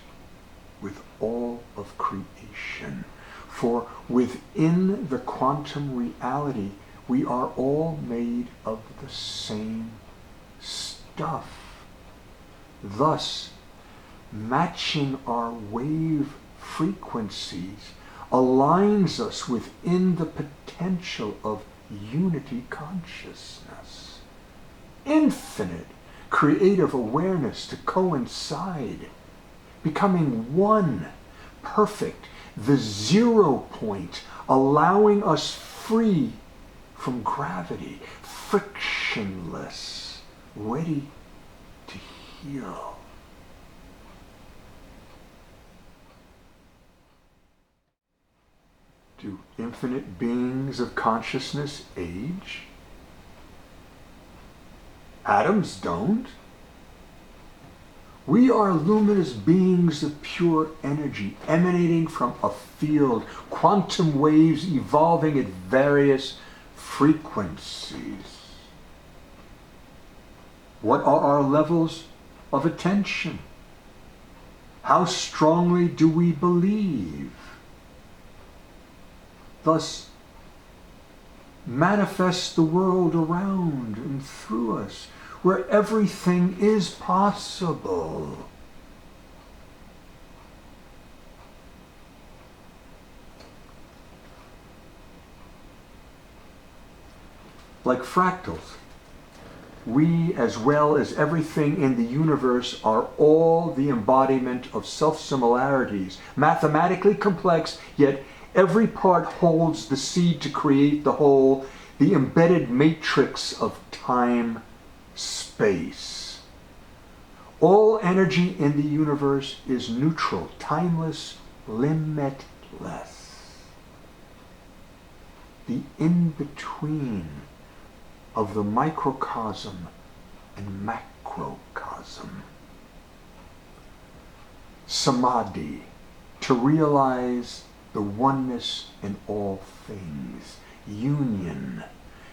with all of creation. For within the quantum reality, we are all made of the same stuff. Thus, matching our wave frequencies aligns us within the potential of unity consciousness. Infinite creative awareness to coincide, becoming one, perfect, the 0 point, allowing us free from gravity, frictionless, ready to heal. Do infinite beings of consciousness age? Atoms don't. We are luminous beings of pure energy emanating from a field, quantum waves evolving at various frequencies. What are our levels of attention? How strongly do we believe? Thus, manifest the world around and through us, where everything is possible. Like fractals, we, as well as everything in the universe, are all the embodiment of self-similarities, mathematically complex, yet every part holds the seed to create the whole, the embedded matrix of time, space. All energy in the universe is neutral, timeless, limitless. The in-between of the microcosm and macrocosm. Samadhi, to realize the oneness in all things. Union,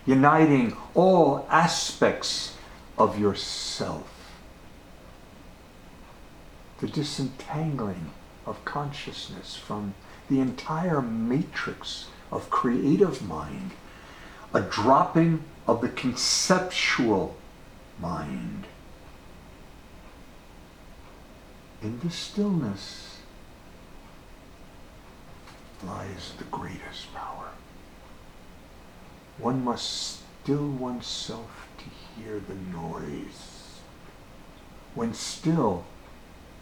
uniting all aspects of yourself. The disentangling of consciousness from the entire matrix of creative mind, a dropping of the conceptual mind. In the stillness lies the greatest power. One must still oneself to hear the noise. When still,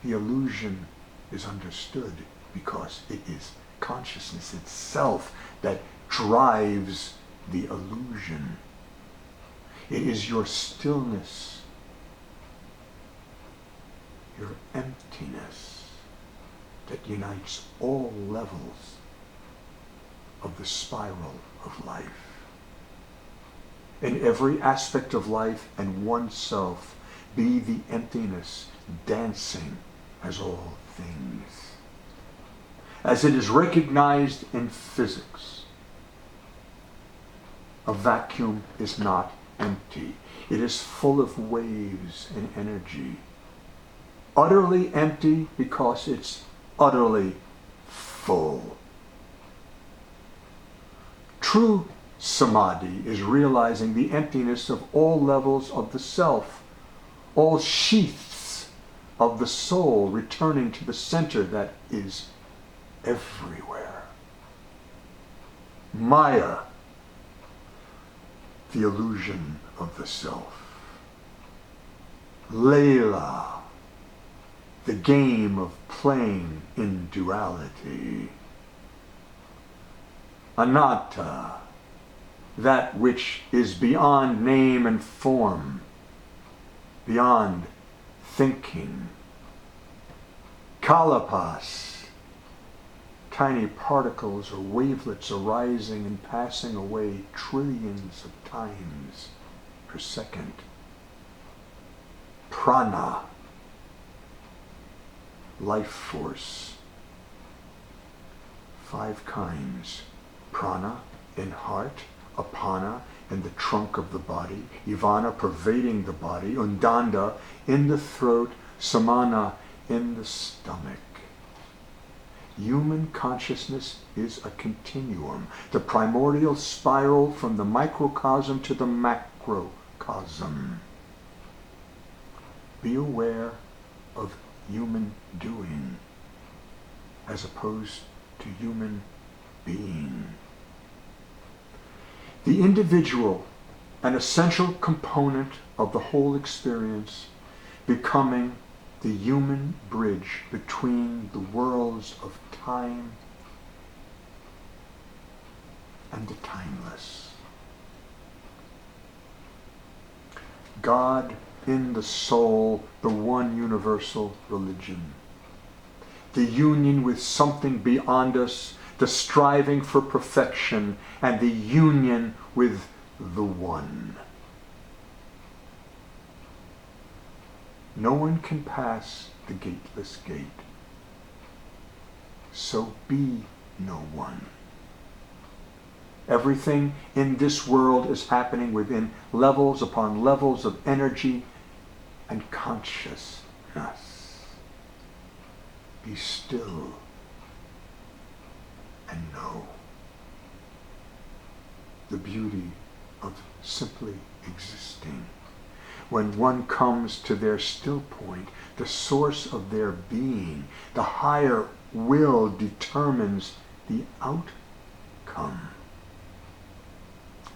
the illusion is understood because it is consciousness itself that drives the illusion. It is your stillness, your emptiness, that unites all levels of the spiral of life. In every aspect of life and oneself, be the emptiness dancing as all things. As it is recognized in physics, a vacuum is not empty. It is full of waves and energy. Utterly empty because it's utterly full. True samadhi is realizing the emptiness of all levels of the self, all sheaths of the soul, returning to the center that is everywhere. Maya, the illusion of the self. Leela, the game of playing in duality. Anatta, that which is beyond name and form, beyond thinking. Kalapas, tiny particles or wavelets arising and passing away trillions of times per second. Prana, life force. 5 kinds. Prana in heart, apana in the trunk of the body, ivana pervading the body, undanda in the throat, samana in the stomach. Human consciousness is a continuum, the primordial spiral from the microcosm to the macrocosm. Be aware of human doing as opposed to human being. The individual, an essential component of the whole experience, becoming the human bridge between the worlds of time and the timeless. God in the soul, the one universal religion. The union with something beyond us, the striving for perfection, and the union with the one. No one can pass the gateless gate. So be no one. Everything in this world is happening within levels upon levels of energy and consciousness. Be still and know the beauty of simply existing. When one comes to their still point, the source of their being, the higher will determines the outcome.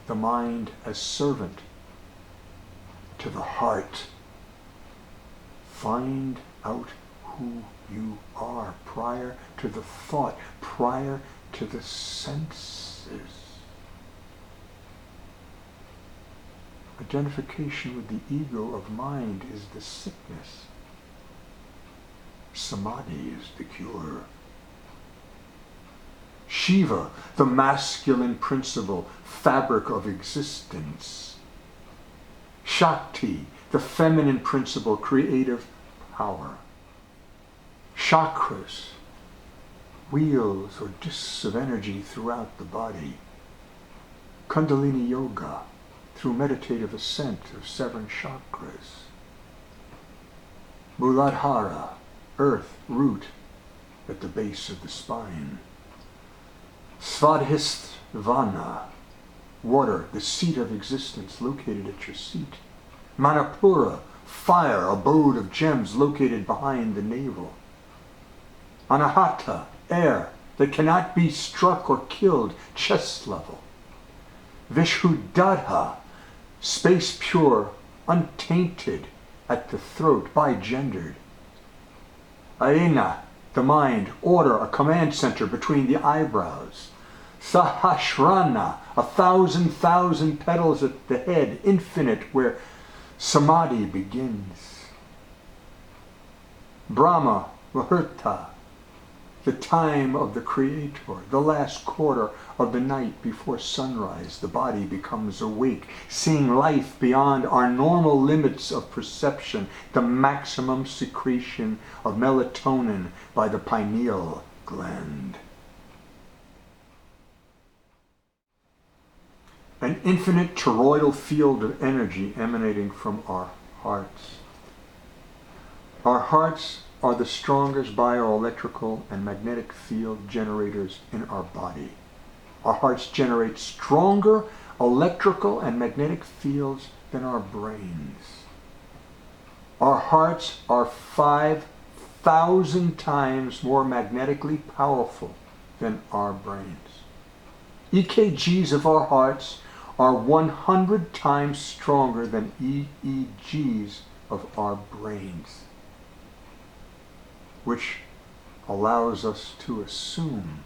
The mind as servant to the heart. Find out who you are prior to the thought, prior to the senses. Identification with the ego of mind is the sickness Samadhi is the cure. Shiva, the masculine principle, fabric of existence. Shakti, the feminine principle, creative power. Chakras, wheels or discs of energy throughout the body. Kundalini Yoga, through meditative ascent of 7 chakras. Muladhara, earth, root, at the base of the spine. Svadhisthana, water, the seat of existence, located at your seat. Manipura, fire, abode of gems, located behind the navel. Anahata, air, that cannot be struck or killed, chest level. Vishuddha, space pure, untainted, at the throat, bigendered. Aena, the mind, order, a command center between the eyebrows. Sahasrana, 1,000 petals at the head, infinite, where Samadhi begins. Brahma, Muhurta, the time of the Creator, the last quarter of the night before sunrise, the body becomes awake, seeing life beyond our normal limits of perception, the maximum secretion of melatonin by the pineal gland. An infinite toroidal field of energy emanating from our hearts. Our hearts are the strongest bioelectrical and magnetic field generators in our body. Our hearts generate stronger electrical and magnetic fields than our brains. Our hearts are 5,000 times more magnetically powerful than our brains. EKGs of our hearts are 100 times stronger than EEGs of our brains, which allows us to assume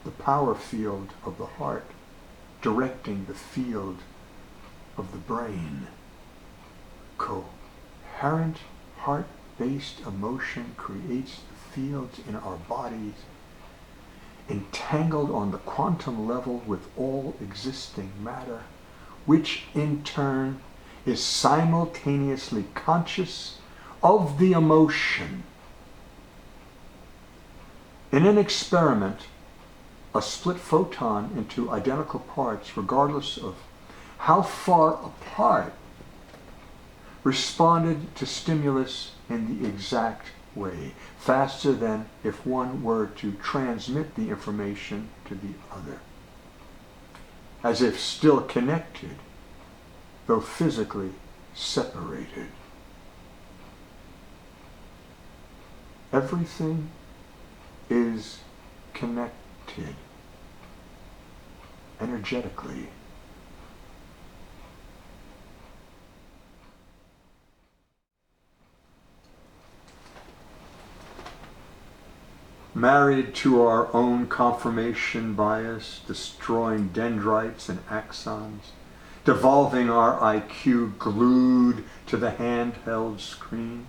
the power field of the heart directing the field of the brain. Coherent heart-based emotion creates the fields in our bodies entangled on the quantum level with all existing matter, which in turn is simultaneously conscious of the emotion. In an experiment, a split photon into identical parts, regardless of how far apart, responded to stimulus in the exact way, faster than if one were to transmit the information to the other, as if still connected, though physically separated. Everything is connected energetically. Married to our own confirmation bias, destroying dendrites and axons, devolving our IQ glued to the handheld screen,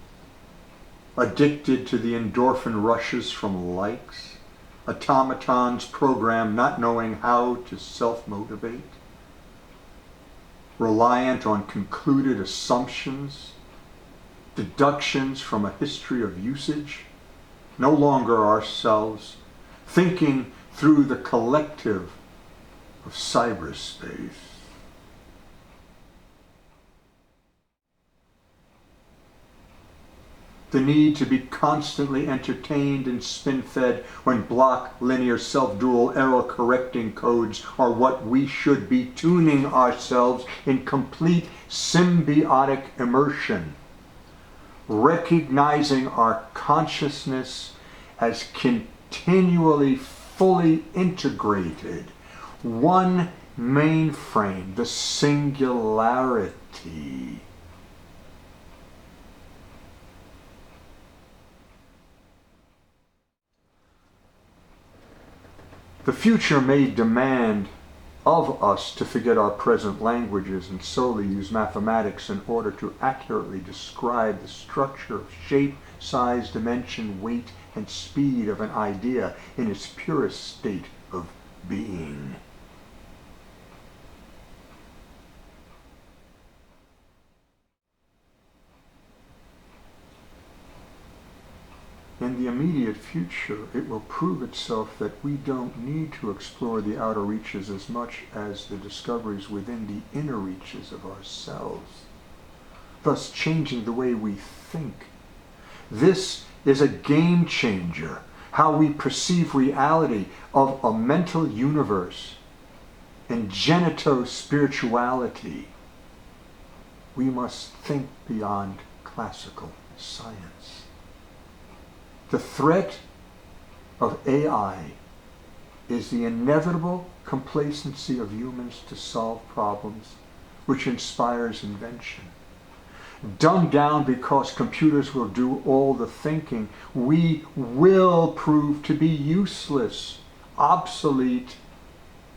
addicted to the endorphin rushes from likes, automatons programmed not knowing how to self-motivate, reliant on concluded assumptions, deductions from a history of usage, no longer ourselves, thinking through the collective of cyberspace. The need to be constantly entertained and spin-fed when block, linear, self-dual, error-correcting codes are what we should be tuning ourselves in complete symbiotic immersion, recognizing our consciousness as continually fully integrated, one mainframe, the singularity. The future may demand of us to forget our present languages and solely use mathematics in order to accurately describe the structure of shape, size, dimension, weight, and speed of an idea in its purest state of being. In the immediate future, it will prove itself that we don't need to explore the outer reaches as much as the discoveries within the inner reaches of ourselves, thus changing the way we think. This is a game changer, how we perceive reality of a mental universe and genito-spirituality. We must think beyond classical science. The threat of AI is the inevitable complacency of humans to solve problems, which inspires invention. Dumbed down because computers will do all the thinking, we will prove to be useless, obsolete,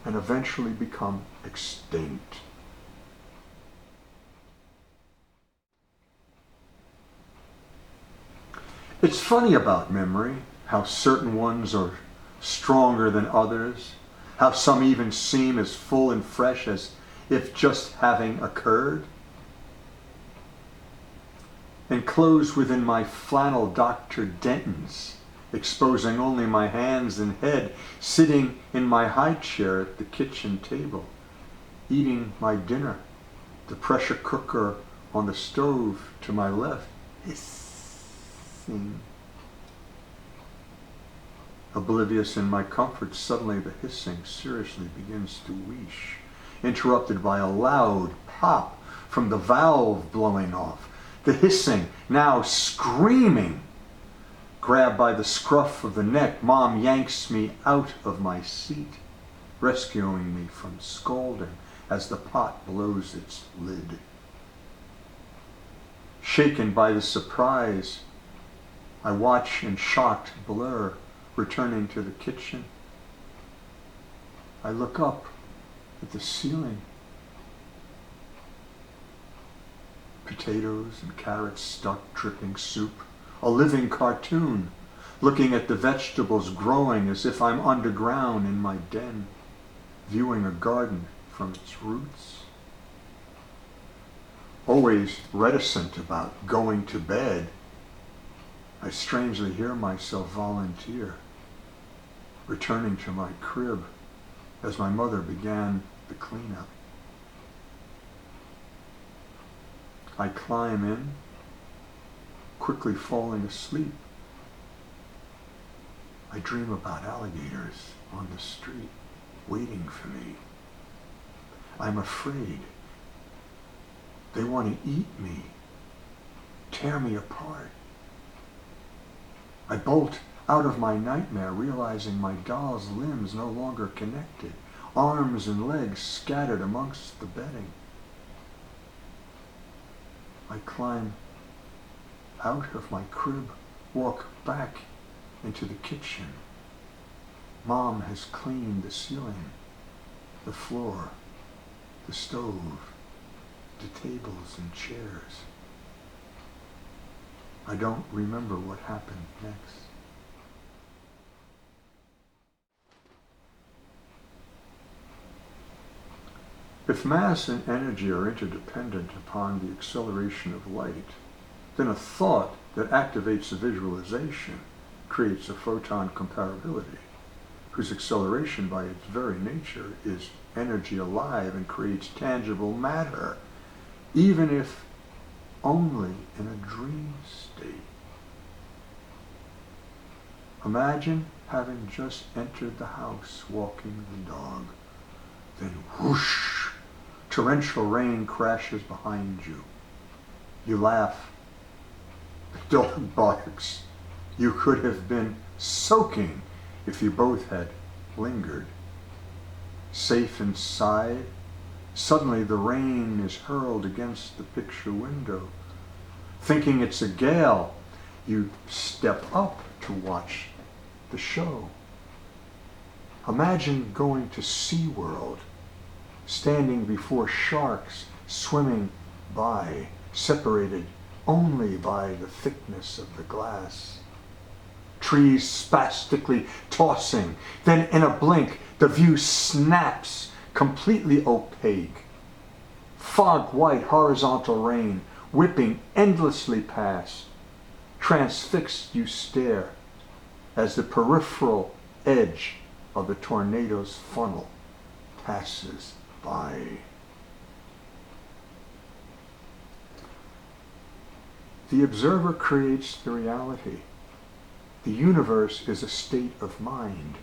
and eventually become extinct. It's funny about memory, how certain ones are stronger than others, how some even seem as full and fresh as if just having occurred. Enclosed within my flannel Dr. Denton's, exposing only my hands and head, sitting in my high chair at the kitchen table, eating my dinner, the pressure cooker on the stove to my left, oblivious in my comfort, suddenly the hissing seriously begins to wheesh, interrupted by a loud pop from the valve blowing off. The hissing, now screaming. Grabbed by the scruff of the neck, Mom yanks me out of my seat, rescuing me from scalding as the pot blows its lid. Shaken by the surprise, I watch in shocked blur, returning to the kitchen. I look up at the ceiling. Potatoes and carrots stuck, dripping soup. A living cartoon, looking at the vegetables growing as if I'm underground in my den, viewing a garden from its roots. Always reticent about going to bed, I strangely hear myself volunteer, returning to my crib as my mother began the cleanup. I climb in, quickly falling asleep. I dream about alligators on the street, waiting for me. I'm afraid. They want to eat me, tear me apart. I bolt out of my nightmare, realizing my doll's limbs no longer connected, arms and legs scattered amongst the bedding. I climb out of my crib, walk back into the kitchen. Mom has cleaned the ceiling, the floor, the stove, the tables and chairs. I don't remember what happened next. If mass and energy are interdependent upon the acceleration of light, then a thought that activates a visualization creates a photon comparability, whose acceleration by its very nature is energy alive and creates tangible matter, even if only in a dream state. Imagine having just entered the house walking the dog, then whoosh, torrential rain crashes behind you. You laugh. The dog barks. You could have been soaking if you both had lingered. Safe inside, suddenly the rain is hurled against the picture window. Thinking it's a gale, you step up to watch the show. Imagine going to SeaWorld, standing before sharks swimming by, separated only by the thickness of the glass. Trees spastically tossing, then in a blink the view snaps, completely opaque. Fog-white horizontal rain whipping endlessly past. Transfixed you stare as the peripheral edge of the tornado's funnel passes by. The observer creates the reality. The universe is a state of mind,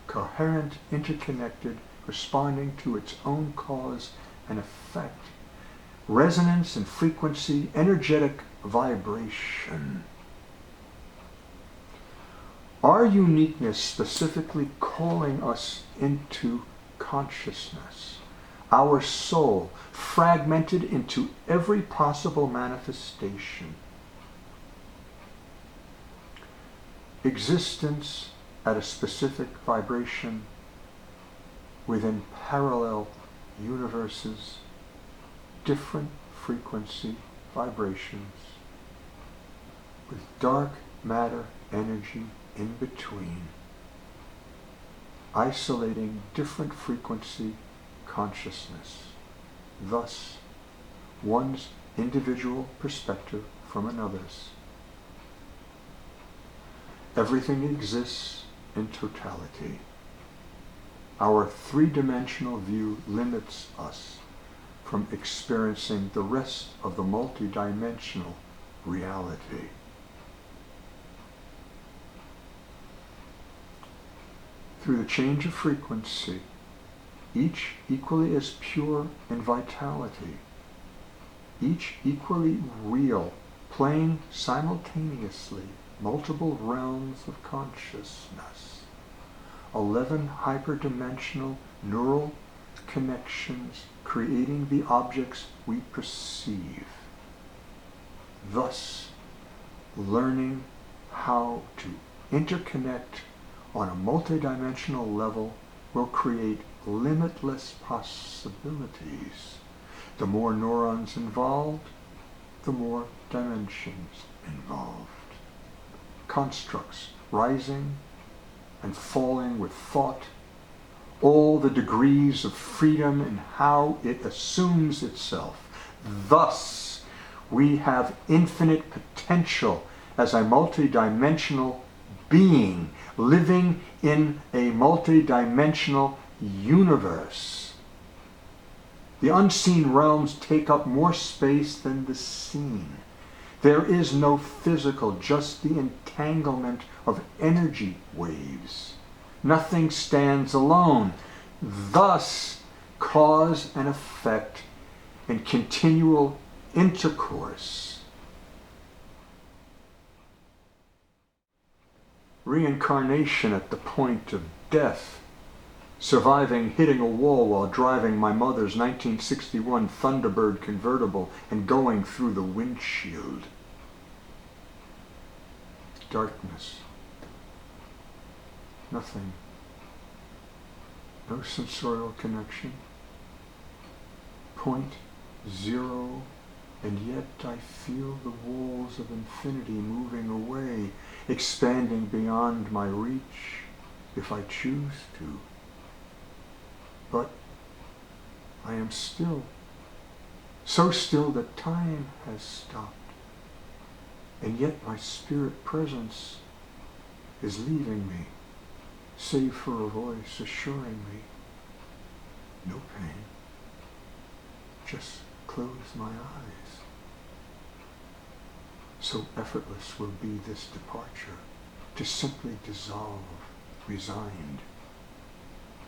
coherent, interconnected, responding to its own cause and effect. Resonance and frequency, energetic vibration. Our uniqueness specifically calling us into consciousness. Our soul fragmented into every possible manifestation. Existence at a specific vibration within parallel universes, different frequency vibrations, with dark matter energy in between, isolating different frequency consciousness, thus one's individual perspective from another's. Everything exists in totality. Our three-dimensional view limits us from experiencing the rest of the multidimensional reality. Through the change of frequency, each equally as pure in vitality, each equally real, playing simultaneously multiple realms of consciousness, 11 hyperdimensional neural connections creating the objects we perceive, thus learning how to interconnect on a multidimensional level will create limitless possibilities. The more neurons involved, the more dimensions involved. Constructs rising and falling with thought, all the degrees of freedom in how it assumes itself. Thus, we have infinite potential as a multidimensional being living in a multidimensional universe. The unseen realms take up more space than the seen. There is no physical, just the entanglement of energy waves. Nothing stands alone. Thus, cause and effect and continual intercourse. Reincarnation at the point of death. Surviving hitting a wall while driving my mother's 1961 Thunderbird convertible and going through the windshield. Darkness. Nothing. No sensorial connection. Point zero, and yet I feel the walls of infinity moving away, expanding beyond my reach, if I choose to. But I am still, so still that time has stopped, and yet my spirit presence is leaving me, save for a voice assuring me, no pain, just close my eyes. So effortless will be this departure, to simply dissolve, resigned.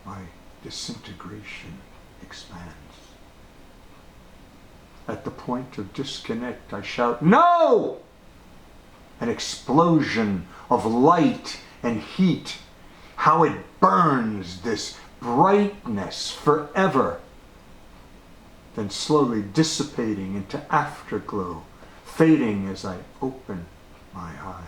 My disintegration expands. At the point of disconnect, I shout, "No!" An explosion of light and heat. How it burns, this brightness forever. Then slowly dissipating into afterglow, fading as I open my eyes.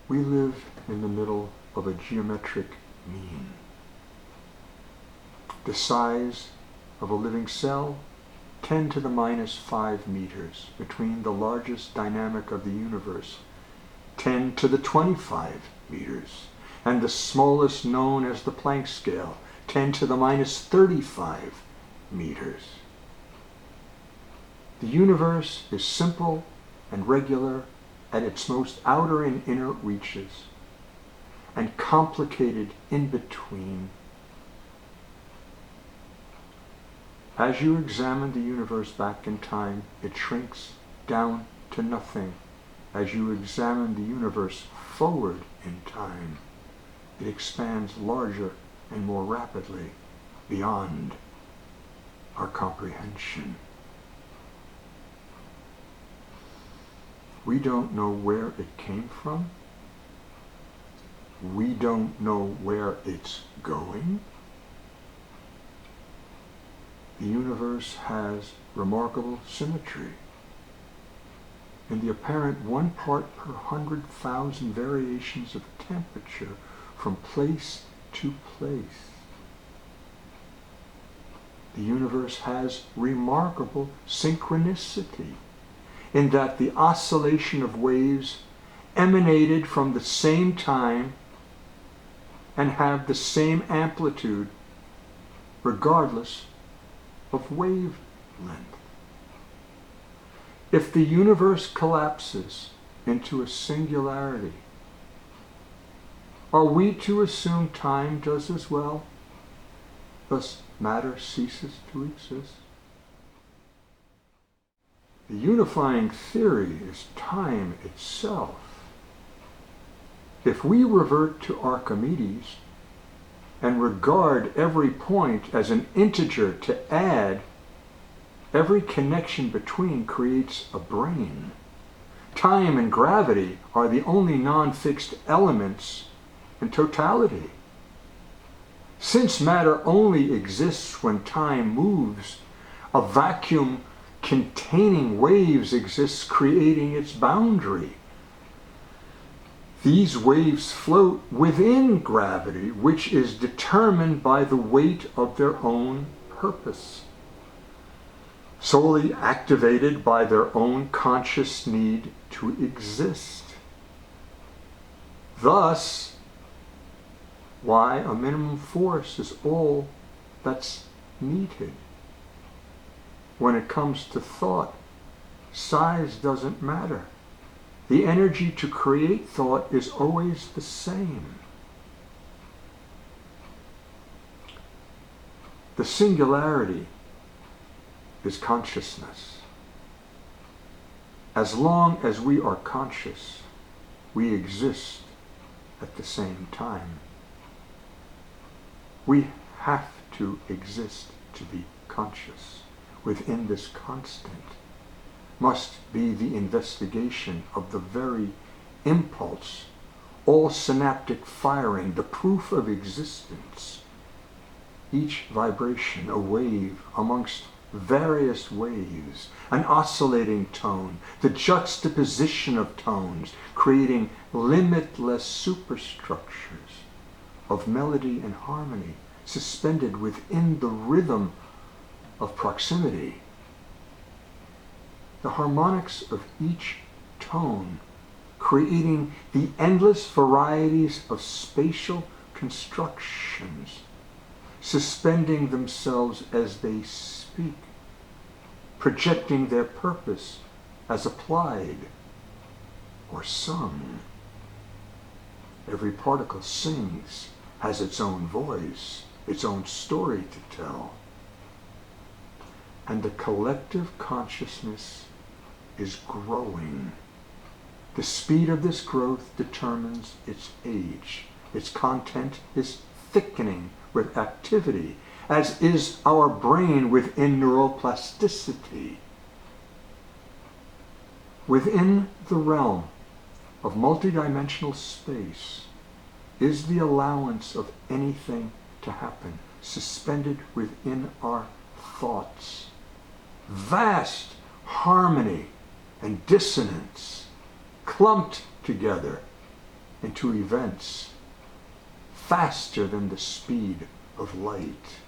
We live in the middle of a geometric mean. The size of a living cell, 10 to the minus 5 meters, between the largest dynamic of the universe, 10 to the 25 meters, and the smallest known as the Planck scale, 10 to the minus 35 meters. The universe is simple and regular at its most outer and inner reaches, and complicated in between. As you examine the universe back in time, it shrinks down to nothing. As you examine the universe forward in time, it expands larger and more rapidly beyond our comprehension. We don't know where it came from. We don't know where it's going. The universe has remarkable symmetry. In the apparent 1 part per 100,000 variations of temperature from place to place. The universe has remarkable synchronicity in that the oscillation of waves emanated from the same time and have the same amplitude regardless of wavelength. If the universe collapses into a singularity, are we to assume time does as well? Thus matter ceases to exist? The unifying theory is time itself. If we revert to Archimedes and regard every point as an integer to add, every connection between creates a brane. Time and gravity are the only non-fixed elements in totality. Since matter only exists when time moves, a vacuum containing waves exists, creating its boundary. These waves float within gravity, which is determined by the weight of their own purpose, solely activated by their own conscious need to exist. Thus, why a minimum force is all that's needed. When it comes to thought, size doesn't matter. The energy to create thought is always the same. The singularity is consciousness. As long as we are conscious, we exist at the same time. We have to exist to be conscious. Within this constant must be the investigation of the very impulse, all synaptic firing, the proof of existence. Each vibration a wave amongst various waves, an oscillating tone, the juxtaposition of tones, creating limitless superstructures of melody and harmony, suspended within the rhythm of proximity. The harmonics of each tone, creating the endless varieties of spatial constructions, suspending themselves as they speak, projecting their purpose as applied or sung. Every particle sings, has its own voice, its own story to tell. And the collective consciousness is growing. The speed of this growth determines its age. Its content is thickening with activity, as is our brain within neuroplasticity. Within the realm of multidimensional space is the allowance of anything to happen, suspended within our thoughts. Vast harmony and dissonance clumped together into events faster than the speed of light.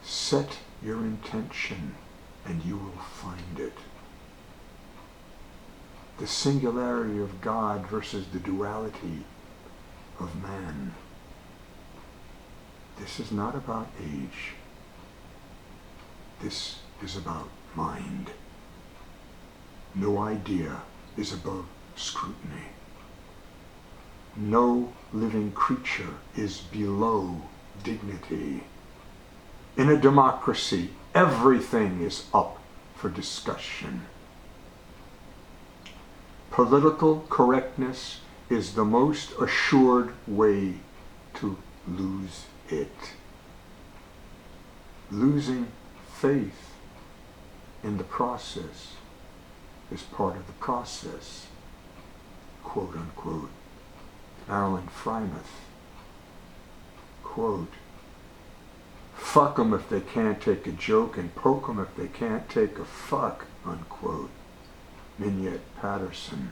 Set your intention and you will find it. The singularity of God versus the duality of man. This is not about age. This is about mind. No idea is above scrutiny. No living creature is below dignity. In a democracy, everything is up for discussion. Political correctness is the most assured way to lose it. Losing faith in the process is part of the process, quote unquote. Alan Frymouth, quote, fuck 'em if they can't take a joke and poke 'em if they can't take a fuck, unquote. Mignette Patterson.